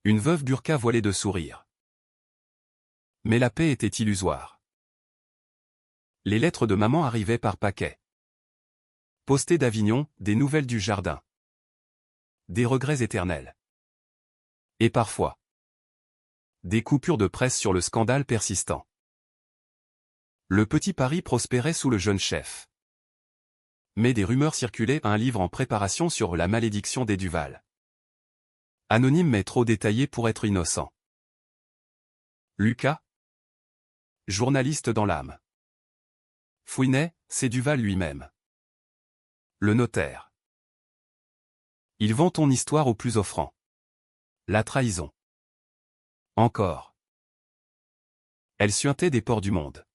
[SPEAKER 1] Une veuve burqa voilée de sourire. Mais la paix était illusoire. Les lettres de maman arrivaient par paquets. Postées d'Avignon, des nouvelles du jardin. Des regrets éternels. Et parfois, des coupures de presse sur le scandale persistant. Le Petit Paris prospérait sous le jeune chef. Mais des rumeurs circulaient, un livre en préparation sur la malédiction des Duval. Anonyme mais trop détaillé pour être innocent. Lucas, journaliste dans l'âme. Fouinet, c'est Duval lui-même. Le notaire. Il vend ton histoire au plus offrant. La trahison. Encore. Elle suintait des ports du monde.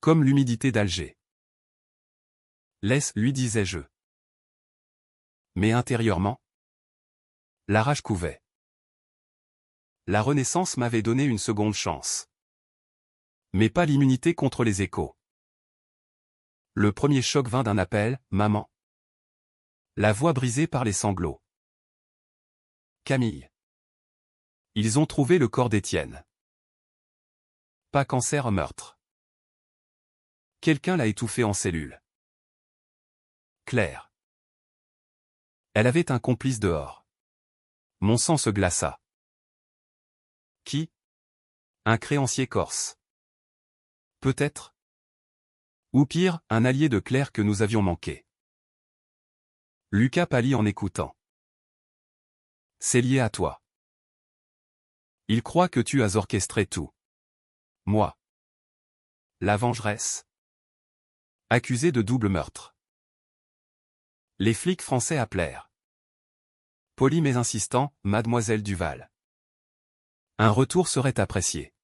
[SPEAKER 1] Comme l'humidité d'Alger. Laisse, lui disais-je. Mais intérieurement, la rage couvait. La Renaissance m'avait donné une seconde chance. Mais pas l'immunité contre les échos. Le premier choc vint d'un appel, maman. La voix brisée par les sanglots. Camille. Ils ont trouvé le corps d'Étienne. Pas cancer, meurtre. Quelqu'un l'a étouffée en cellule. Claire. Elle avait un complice dehors. Mon sang se glaça. Qui? Un créancier corse. Peut-être. Ou pire, un allié de Claire que nous avions manqué. Lucas pâlit en écoutant. C'est lié à toi. Il croit que tu as orchestré tout. Moi. La vengeresse. Accusé de double meurtre. Les flics français appelèrent. Poli mais insistant, Mademoiselle Duval. Un retour serait apprécié.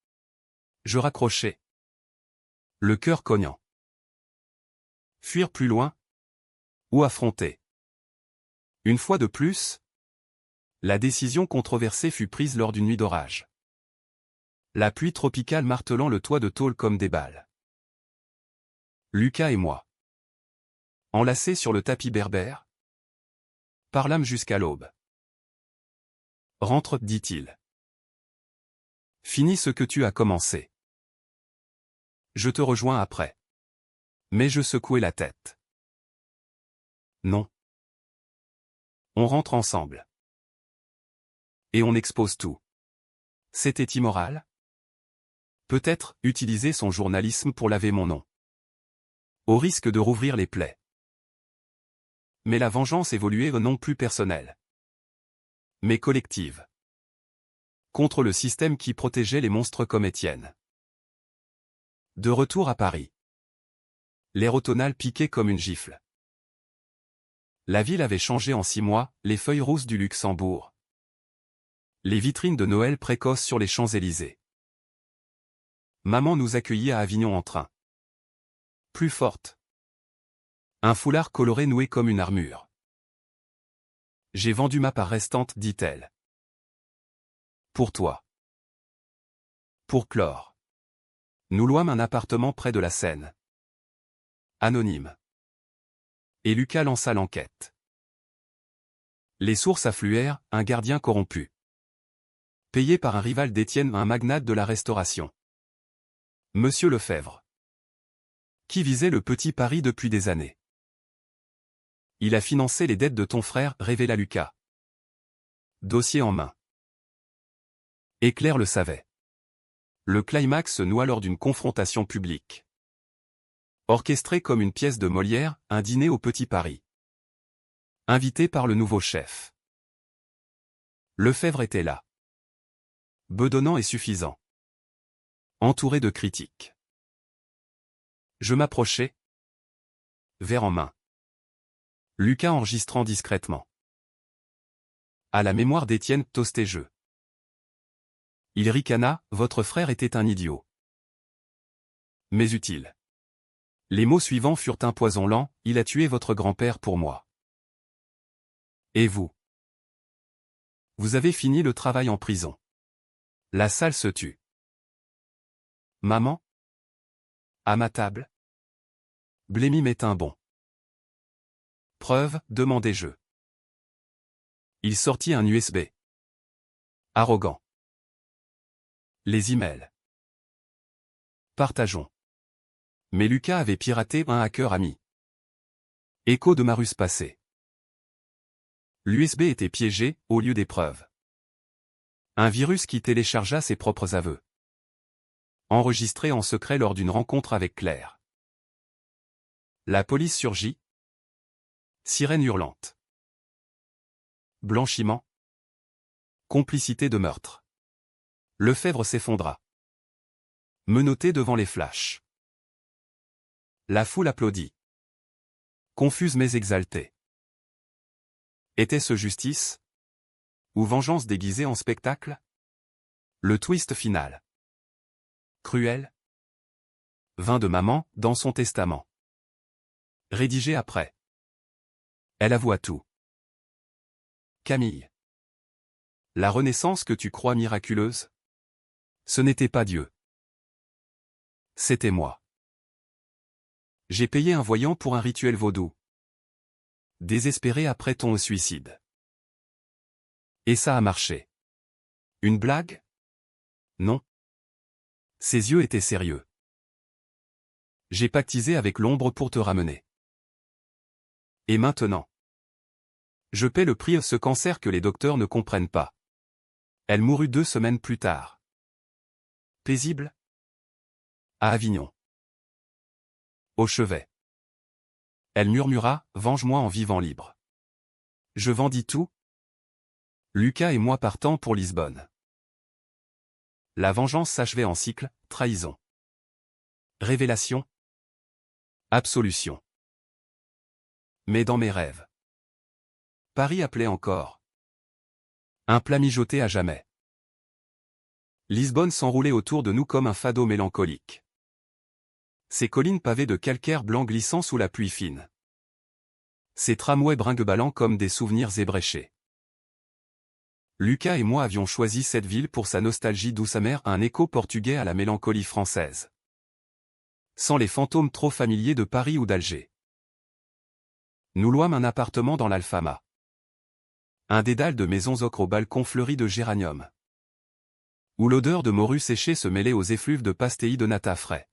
[SPEAKER 1] Je raccrochai. Le cœur cognant. Fuir plus loin? Ou affronter? Une fois de plus, la décision controversée fut prise lors d'une nuit d'orage. La pluie tropicale martelant le toit de tôle comme des balles. Lucas et moi. Enlacés sur le tapis berbère, parlâmes jusqu'à l'aube. Rentre, dit-il. Finis ce que tu as commencé. Je te rejoins après. Mais je secouai la tête. Non. On rentre ensemble. Et on expose tout. C'était immoral? Peut-être utiliser son journalisme pour laver mon nom. Au risque de rouvrir les plaies. Mais la vengeance évoluait non plus personnelle, mais collective. Contre le système qui protégeait les monstres comme Étienne. De retour à Paris. L'air automnal piquait comme une gifle. La ville avait changé en 6 mois, les feuilles rousses du Luxembourg. Les vitrines de Noël précoces sur les Champs-Élysées. Maman nous accueillit à Avignon en train. Plus forte. Un foulard coloré noué comme une armure. J'ai vendu ma part restante, dit-elle. Pour toi. Pour Clore. Nous louâmes un appartement près de la Seine. Anonyme. Et Lucas lança l'enquête. Les sources affluèrent, un gardien corrompu. Payé par un rival d'Étienne, un magnate de la restauration. Monsieur Lefebvre. Qui visait le petit Paris depuis des années. Il a financé les dettes de ton frère, révéla Lucas. Dossier en main. Et Claire le savait. Le climax se noua lors d'une confrontation publique. Orchestré comme une pièce de Molière, un dîner au Petit Paris. Invité par le nouveau chef. Lefebvre était là. Bedonnant et suffisant. Entouré de critiques. Je m'approchai. Verre en main. Lucas enregistrant discrètement. À la mémoire d'Étienne, Tosté-Jeu. Il ricana, votre frère était un idiot. Mais utile. Les mots suivants furent un poison lent, il a tué votre grand-père pour moi. Et vous? Vous avez fini le travail en prison. La salle se tut. Maman? À ma table? Blémy met un bond. Preuve, demandai-je. Il sortit un USB. Arrogant. Les emails. Partageons. Mais Lucas avait piraté un hacker ami. Écho de ma ruse passée. L'USB était piégé, au lieu des preuves. Un virus qui téléchargea ses propres aveux. Enregistré en secret lors d'une rencontre avec Claire. La police surgit. Sirène hurlante. Blanchiment. Complicité de meurtre. Lefebvre s'effondra. Menotté devant les flashs. La foule applaudit. Confuse mais exaltée. Était-ce justice? Ou vengeance déguisée en spectacle? Le twist final. Cruel. Vint de maman, dans son testament. Rédigé après. Elle avoua tout. Camille. La renaissance que tu crois miraculeuse? Ce n'était pas Dieu. C'était moi. J'ai payé un voyant pour un rituel vaudou. Désespéré après ton suicide. Et ça a marché. Une blague? Non. Ses yeux étaient sérieux. J'ai pactisé avec l'ombre pour te ramener. Et maintenant? Je paie le prix de ce cancer que les docteurs ne comprennent pas. Elle mourut 2 semaines plus tard. Paisible? À Avignon. Au chevet. Elle murmura, venge-moi en vivant libre. Je vendis tout. Lucas et moi partant pour Lisbonne. La vengeance s'achevait en cycle, trahison. Révélation. Absolution. Mais dans mes rêves. Paris appelait encore. Un plat mijoté à jamais. Lisbonne s'enroulait autour de nous comme un fado mélancolique. Ces collines pavées de calcaire blanc glissant sous la pluie fine. Ces tramways brinque-ballants comme des souvenirs ébréchés. Lucas et moi avions choisi cette ville pour sa nostalgie douce amère, un écho portugais à la mélancolie française. Sans les fantômes trop familiers de Paris ou d'Alger. Nous louâmes un appartement dans l'Alfama. Un dédale de maisons ocre au balcon fleuri de géranium. Où l'odeur de morue séchée se mêlait aux effluves de pastéis de nata frais.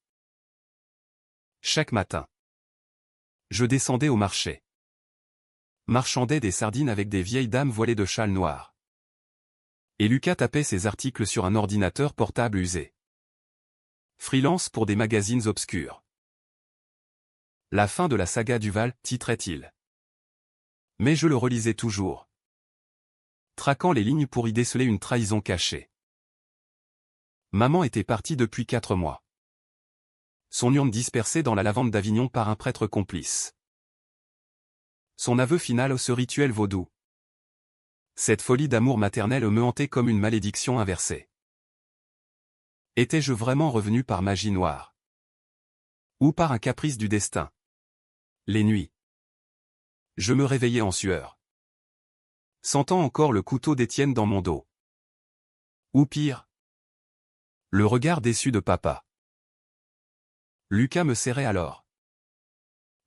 [SPEAKER 1] Chaque matin. Je descendais au marché. Marchandais des sardines avec des vieilles dames voilées de châles noirs. Et Lucas tapait ses articles sur un ordinateur portable usé. Freelance pour des magazines obscurs. La fin de la saga Duval, titrait-il. Mais je le relisais toujours. Traquant les lignes pour y déceler une trahison cachée. Maman était partie depuis 4 mois. Son urne dispersée dans la lavande d'Avignon par un prêtre complice. Son aveu final ce rituel vaudou. Cette folie d'amour maternel me hantait comme une malédiction inversée. Étais-je vraiment revenu par magie noire? Ou par un caprice du destin? Les nuits. Je me réveillais en sueur. Sentant encore le couteau d'Étienne dans mon dos. Ou pire. Le regard déçu de papa. Lucas me serrait alors.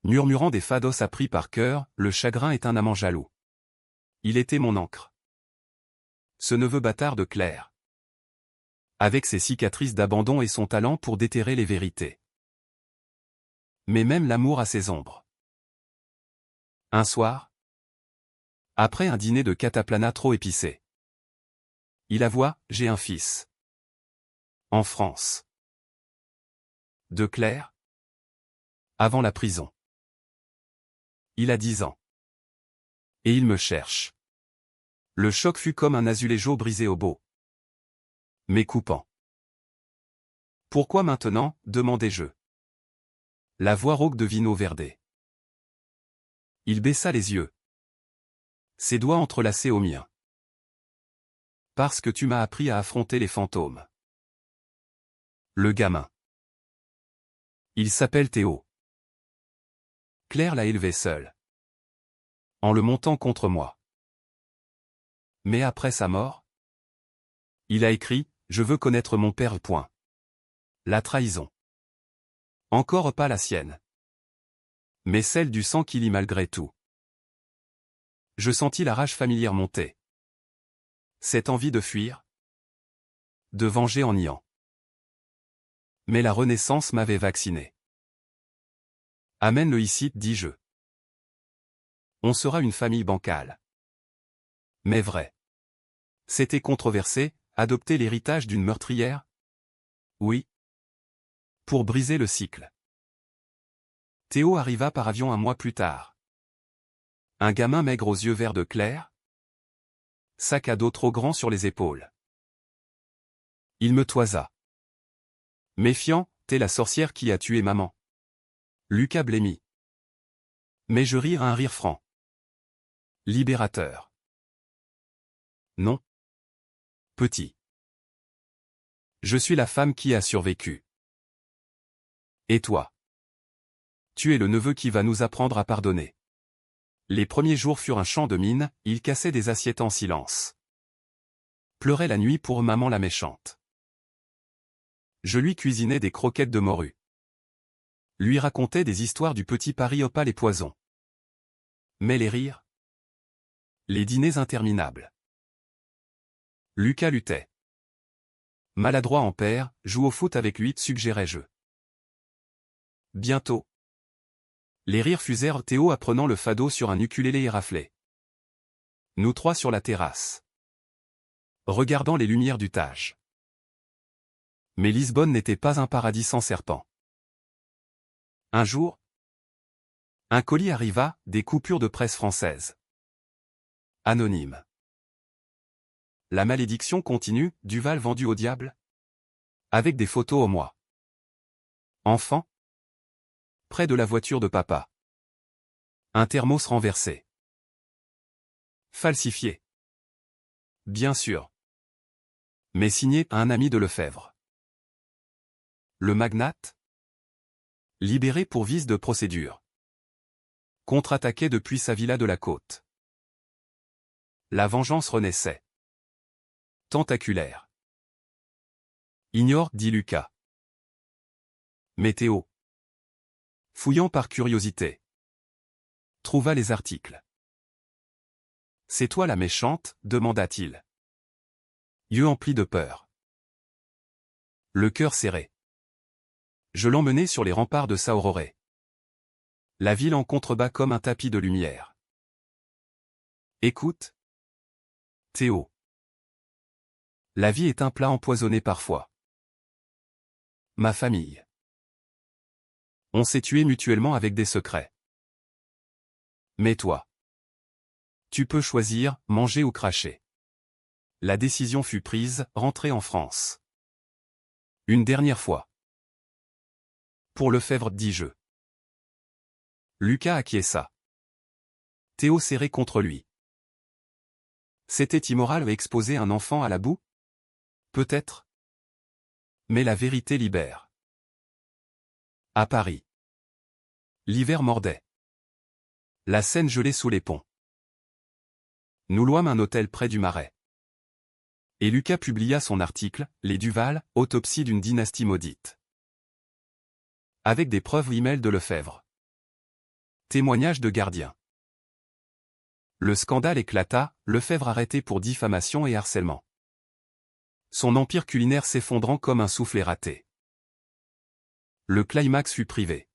[SPEAKER 1] Murmurant des fados appris par cœur, le chagrin est un amant jaloux. Il était mon encre. Ce neveu bâtard de Claire. Avec ses cicatrices d'abandon et son talent pour déterrer les vérités. Mais même l'amour a ses ombres. Un soir, après un dîner de cataplana trop épicé, il avoua, j'ai un fils. En France. De Claire. Avant la prison. Il a 10 ans. Et il me cherche. Le choc fut comme un azuléjo brisé au beau. Mais coupant. Pourquoi maintenant, demandai-je. La voix rauque de Vino Verde. Il baissa les yeux. Ses doigts entrelacés aux miens. Parce que tu m'as appris à affronter les fantômes. Le gamin. Il s'appelle Théo. Claire l'a élevé seul. En le montant contre moi. Mais après sa mort, il a écrit, je veux connaître mon père. Point. La trahison. Encore pas la sienne. Mais celle du sang qui lie malgré tout. Je sentis la rage familière monter. Cette envie de fuir. De venger en niant. Mais la Renaissance m'avait vacciné. Amène-le ici, dis-je. On sera une famille bancale. Mais vrai. C'était controversé, adopter l'héritage d'une meurtrière? Oui. Pour briser le cycle. Théo arriva par avion un mois plus tard. Un gamin maigre aux yeux verts de Claire. Sac à dos trop grand sur les épaules. Il me toisa. Méfiant, t'es la sorcière qui a tué maman. Lucas blêmit. Mais je ris un rire franc. Libérateur. Non. Petit. Je suis la femme qui a survécu. Et toi? Tu es le neveu qui va nous apprendre à pardonner. Les premiers jours furent un champ de mine, il cassait des assiettes en silence. Pleurait la nuit pour maman la méchante. Je lui cuisinais des croquettes de morue. Lui racontais des histoires du petit Paris opale et poison. Mais les rires? Les dîners interminables. Lucas luttait. Maladroit en père, joue au foot avec lui, suggérai-je. Bientôt. Les rires fusèrent, Théo apprenant le fado sur un ukulélé éraflé. Nous trois sur la terrasse. Regardant les lumières du Tage. Mais Lisbonne n'était pas un paradis sans serpents. Un jour, un colis arriva, des coupures de presse française. Anonyme. La malédiction continue, Duval vendu au diable. Avec des photos au mois. Enfant. Près de la voiture de papa. Un thermos renversé. Falsifié. Bien sûr. Mais signé à un ami de Lefebvre. Le magnate. Libéré pour vice de procédure. Contre-attaqué depuis sa villa de la côte. La vengeance renaissait. Tentaculaire. Ignore, dit Lucas. Météo. Fouillant par curiosité. Trouva les articles. C'est toi la méchante, demanda-t-il. Yeux emplis de peur. Le cœur serré. Je l'emmenai sur les remparts de Saororé. La ville en contrebas comme un tapis de lumière. Écoute. Théo. La vie est un plat empoisonné parfois. Ma famille. On s'est tué mutuellement avec des secrets. Mais toi. Tu peux choisir, manger ou cracher. La décision fut prise, rentrer en France. Une dernière fois. Pour Lefebvre, dis-je. Lucas acquiesça. Théo serré contre lui. C'était immoral exposer un enfant à la boue? Peut-être. Mais la vérité libère. À Paris. L'hiver mordait. La Seine gelée sous les ponts. Nous louâmes un hôtel près du Marais. Et Lucas publia son article, Les Duval, autopsie d'une dynastie maudite. Avec des preuves email de Lefebvre. Témoignage de gardien. Le scandale éclata, Lefebvre arrêté pour diffamation et harcèlement. Son empire culinaire s'effondrant comme un soufflet raté. Le climax fut privé.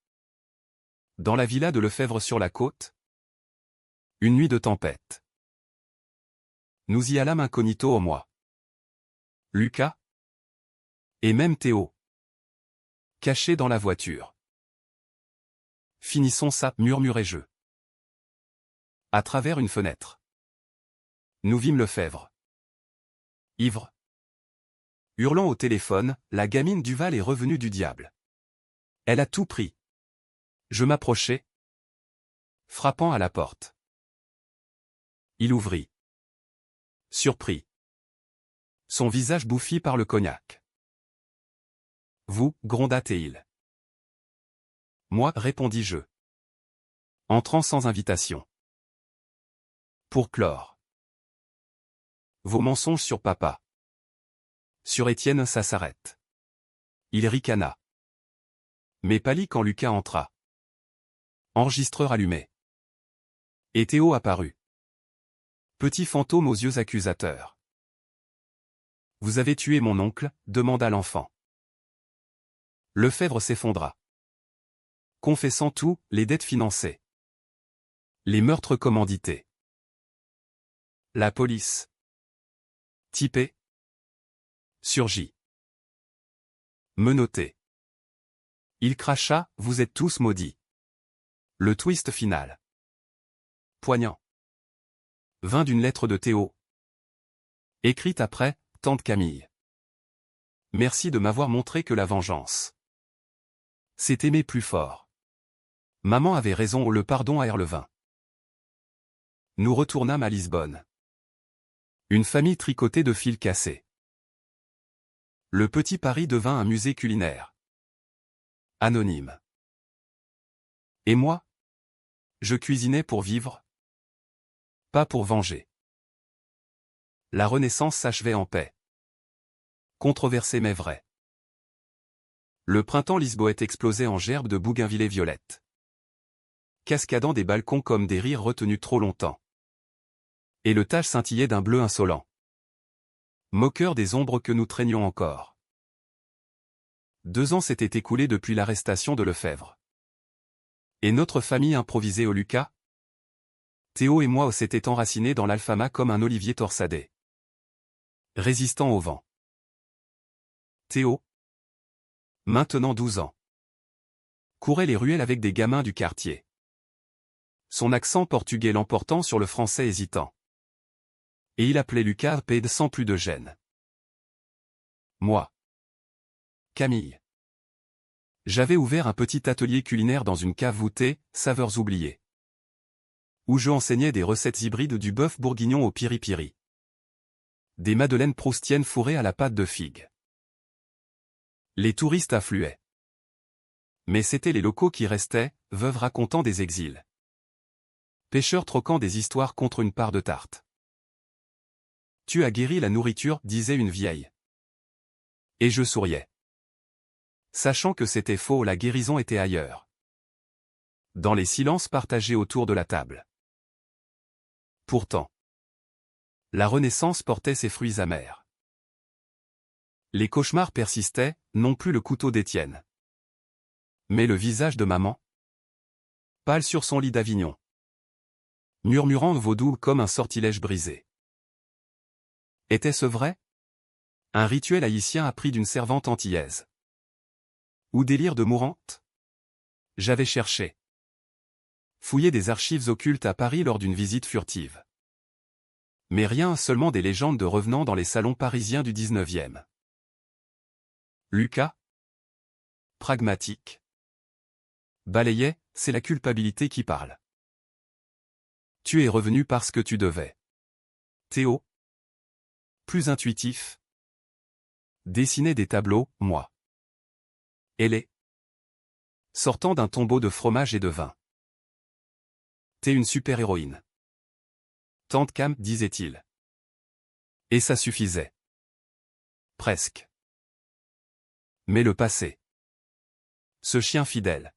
[SPEAKER 1] Dans la villa de Lefebvre sur la côte. Une nuit de tempête. Nous y allâmes incognito au mois. Lucas. Et même Théo. Caché dans la voiture. Finissons ça, murmurai-je. À travers une fenêtre. Nous vîmes Lefebvre. Ivre. Hurlant au téléphone, la gamine Duval est revenue du diable. Elle a tout pris. Je m'approchai. Frappant à la porte. Il ouvrit. Surpris. Son visage bouffi par le cognac. Vous, gronda-t-il. Moi, répondis-je. Entrant sans invitation. Pour clore. Vos mensonges sur papa. Sur Étienne, ça s'arrête. Il ricana. Mais pâlit quand Lucas entra. Enregistreur allumé. Et Théo apparut. Petit fantôme aux yeux accusateurs. Vous avez tué mon oncle, demanda l'enfant. Lefebvre s'effondra. Confessant tout, les dettes financées. Les meurtres commandités. La police. Typé. Surgit. Menotté. Il cracha, vous êtes tous maudits. Le twist final. Poignant. Vint d'une lettre de Théo. Écrite après, tante Camille. Merci de m'avoir montré que la vengeance. C'est aimer plus fort. Maman avait raison, le pardon à Erlevin. Nous retournâmes à Lisbonne. Une famille tricotée de fils cassés. Le petit Paris devint un musée culinaire. Anonyme. Et moi? Je cuisinais pour vivre. Pas pour venger. La Renaissance s'achevait en paix. Controversé mais vrai. Le printemps lisboète explosait en gerbes de bougainvillées violettes. Cascadant des balcons comme des rires retenus trop longtemps. Et le Tage scintillait d'un bleu insolent. Moqueur des ombres que nous traînions encore. 2 ans s'étaient écoulés depuis l'arrestation de Lefebvre. Et notre famille improvisée au Lucas? Théo et moi s'étaient enracinés dans l'Alfama comme un olivier torsadé, résistant au vent. Théo, maintenant 12 ans, courait les ruelles avec des gamins du quartier. Son accent portugais l'emportant sur le français hésitant. Et il appelait Lucas Ped sans plus de gêne. Moi, Camille. J'avais ouvert un petit atelier culinaire dans une cave voûtée, Saveurs oubliées, où je enseignais des recettes hybrides du bœuf bourguignon au piri-piri, des madeleines proustiennes fourrées à la pâte de figue. Les touristes affluaient. Mais c'étaient les locaux qui restaient, veuves racontant des exils, pêcheurs troquant des histoires contre une part de tarte. Tu as guéri la nourriture, disait une vieille. Et je souriais, sachant que c'était faux, la guérison était ailleurs, dans les silences partagés autour de la table. Pourtant, la Renaissance portait ses fruits amers. Les cauchemars persistaient, non plus le couteau d'Étienne, mais le visage de maman, pâle sur son lit d'Avignon, murmurant vaudou comme un sortilège brisé. Était-ce vrai? Un rituel haïtien appris d'une servante antillaise? Ou délire de mourante? J'avais cherché, fouillé des archives occultes à Paris lors d'une visite furtive. Mais rien, seulement des légendes de revenants dans les salons parisiens du 19e. Lucas, pragmatique, balayait, c'est la culpabilité qui parle. Tu es revenu parce que tu devais. Théo, plus intuitif, dessinait des tableaux, moi. Elle est sortant d'un tombeau de fromage et de vin. T'es une super-héroïne. Tante Cam, disait-il. Et ça suffisait. Presque. Mais le passé. Ce chien fidèle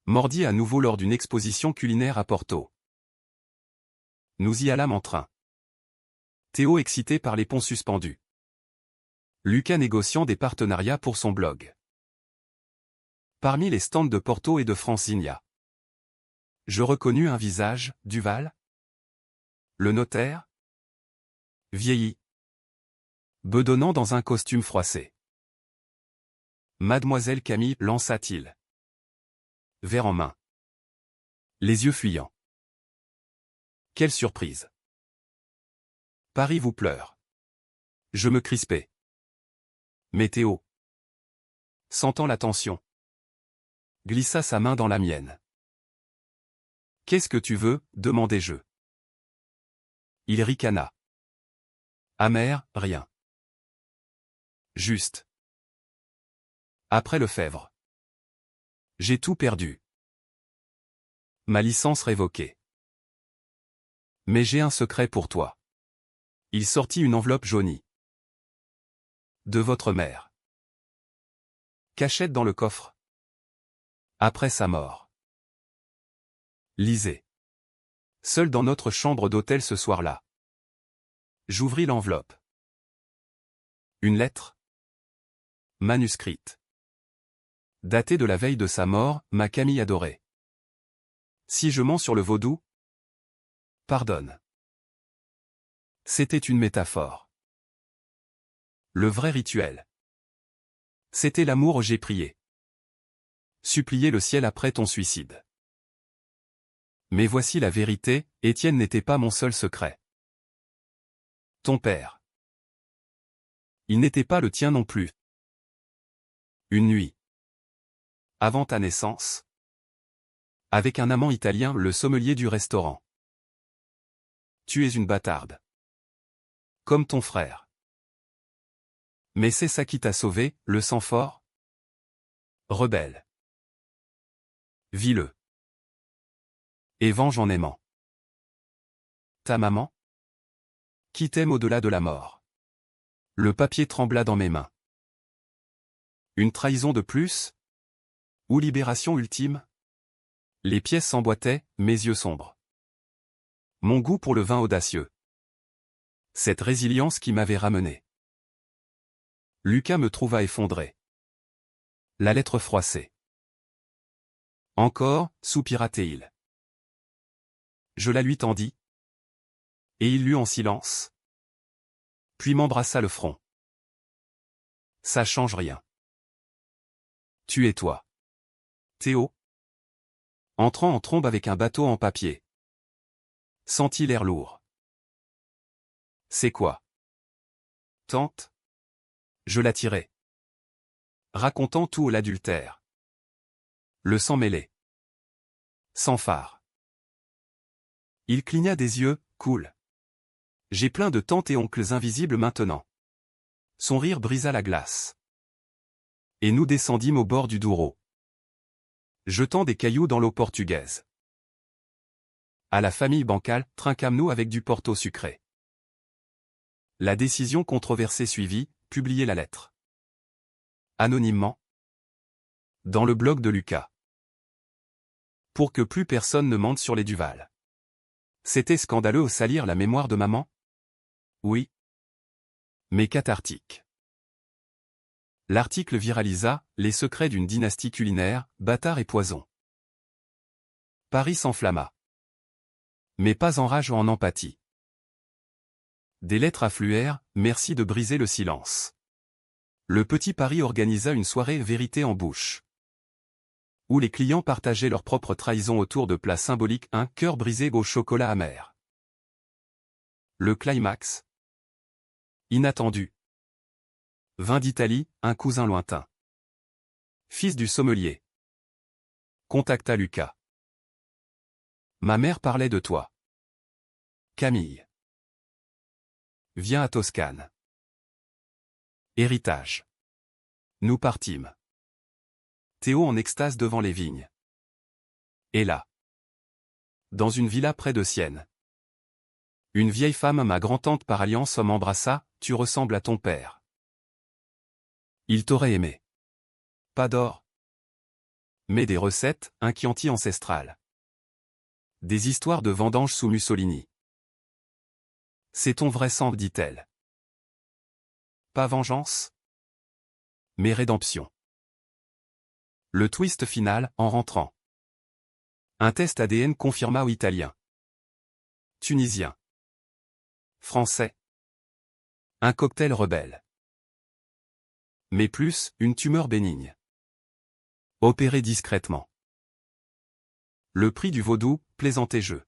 [SPEAKER 1] mordit à nouveau lors d'une exposition culinaire à Porto. Nous y allâmes en train. Théo excité par les ponts suspendus. Lucas négociant des partenariats pour son blog. Parmi les stands de Porto et de Francinia, je reconnus un visage, Duval. Le notaire, vieilli, bedonnant dans un costume froissé. Mademoiselle Camille, lança-t-il, verre en main, les yeux fuyants. Quelle surprise! Paris vous pleure. Je me crispais. Mais Théo, sentant la tension, glissa sa main dans la mienne. Qu'est-ce que tu veux? Demandai-je. Il ricana. Amer, rien. Juste. Après Lefebvre, j'ai tout perdu. Ma licence révoquée. Mais j'ai un secret pour toi. Il sortit une enveloppe jaunie. De votre mère. Cachette dans le coffre. Après sa mort. Lisez. Seul dans notre chambre d'hôtel ce soir-là. J'ouvris l'enveloppe. Une lettre. Manuscrite. Datée de la veille de sa mort, ma Camille adorée. Si je mens sur le vaudou, pardonne. C'était une métaphore. Le vrai rituel. C'était l'amour, j'ai prié. Supplier le ciel après ton suicide. Mais voici la vérité, Étienne n'était pas mon seul secret. Ton père. Il n'était pas le tien non plus. Une nuit. Avant ta naissance. Avec un amant italien, le sommelier du restaurant. Tu es une bâtarde. Comme ton frère. Mais c'est ça qui t'a sauvé, le sang fort? Rebelle. Vis-le. Et venge en aimant. Ta maman? Qui t'aime au-delà de la mort. Le papier trembla dans mes mains. Une trahison de plus? Ou libération ultime? Les pièces s'emboîtaient, mes yeux sombres. Mon goût pour le vin audacieux. Cette résilience qui m'avait ramené. Lucas me trouva effondré. La lettre froissée. Encore, soupira Théil. Je la lui tendis. Et il lut en silence. Puis m'embrassa le front. Ça change rien. Tu et toi. Théo. Entrant en trombe avec un bateau en papier. Sentit l'air lourd. C'est quoi? Tante. Je la tirai. Racontant tout l'adultère. Le sang mêlé. Sans phare. Il cligna des yeux, cool. J'ai plein de tantes et oncles invisibles maintenant. Son rire brisa la glace. Et nous descendîmes au bord du Douro. Jetant des cailloux dans l'eau portugaise. À la famille bancale, trinquâmes-nous avec du porto sucré. La décision controversée suivit, publier la lettre. Anonymement. Dans le blog de Lucas. Pour que plus personne ne mente sur les Duval. C'était scandaleux au salir la mémoire de maman? Oui. Mais cathartique. L'article viralisa, les secrets d'une dynastie culinaire, bâtard et poison. Paris s'enflamma. Mais pas en rage ou en empathie. Des lettres affluèrent, merci de briser le silence. Le petit Paris organisa une soirée vérité en bouche. Où les clients partageaient leur propre trahison autour de plats symboliques, un cœur brisé au chocolat amer. Le climax. Inattendu. Vin d'Italie, un cousin lointain. Fils du sommelier. Contacta Lucas. Ma mère parlait de toi. Camille. Viens à Toscane. Héritage. Nous partîmes. Théo en extase devant les vignes. Et là. Dans une villa près de Sienne. Une vieille femme, ma grand-tante par alliance, m'embrassa, tu ressembles à ton père. Il t'aurait aimé. Pas d'or. Mais des recettes, un Chianti ancestral. Des histoires de vendanges sous Mussolini. C'est ton vrai sang, dit-elle. Pas vengeance, mais rédemption. Le twist final, en rentrant. Un test ADN confirma ou italien. Tunisien. Français. Un cocktail rebelle. Mais plus, une tumeur bénigne. Opéré discrètement. Le prix du vaudou, plaisanté jeu.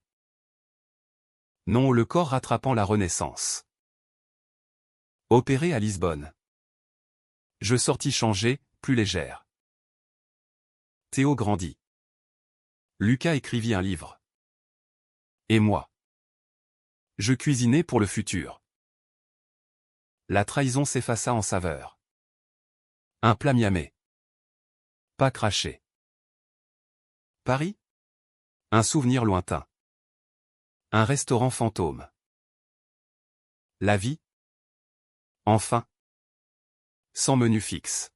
[SPEAKER 1] Non, le corps rattrapant la renaissance. Opéré à Lisbonne. Je sortis changée, plus légère. Théo grandit. Lucas écrivit un livre. Et moi. Je cuisinais pour le futur. La trahison s'effaça en saveur. Un plat miamé. Pas craché. Paris? Un souvenir lointain. Un restaurant fantôme. La vie? Enfin. Sans menu fixe.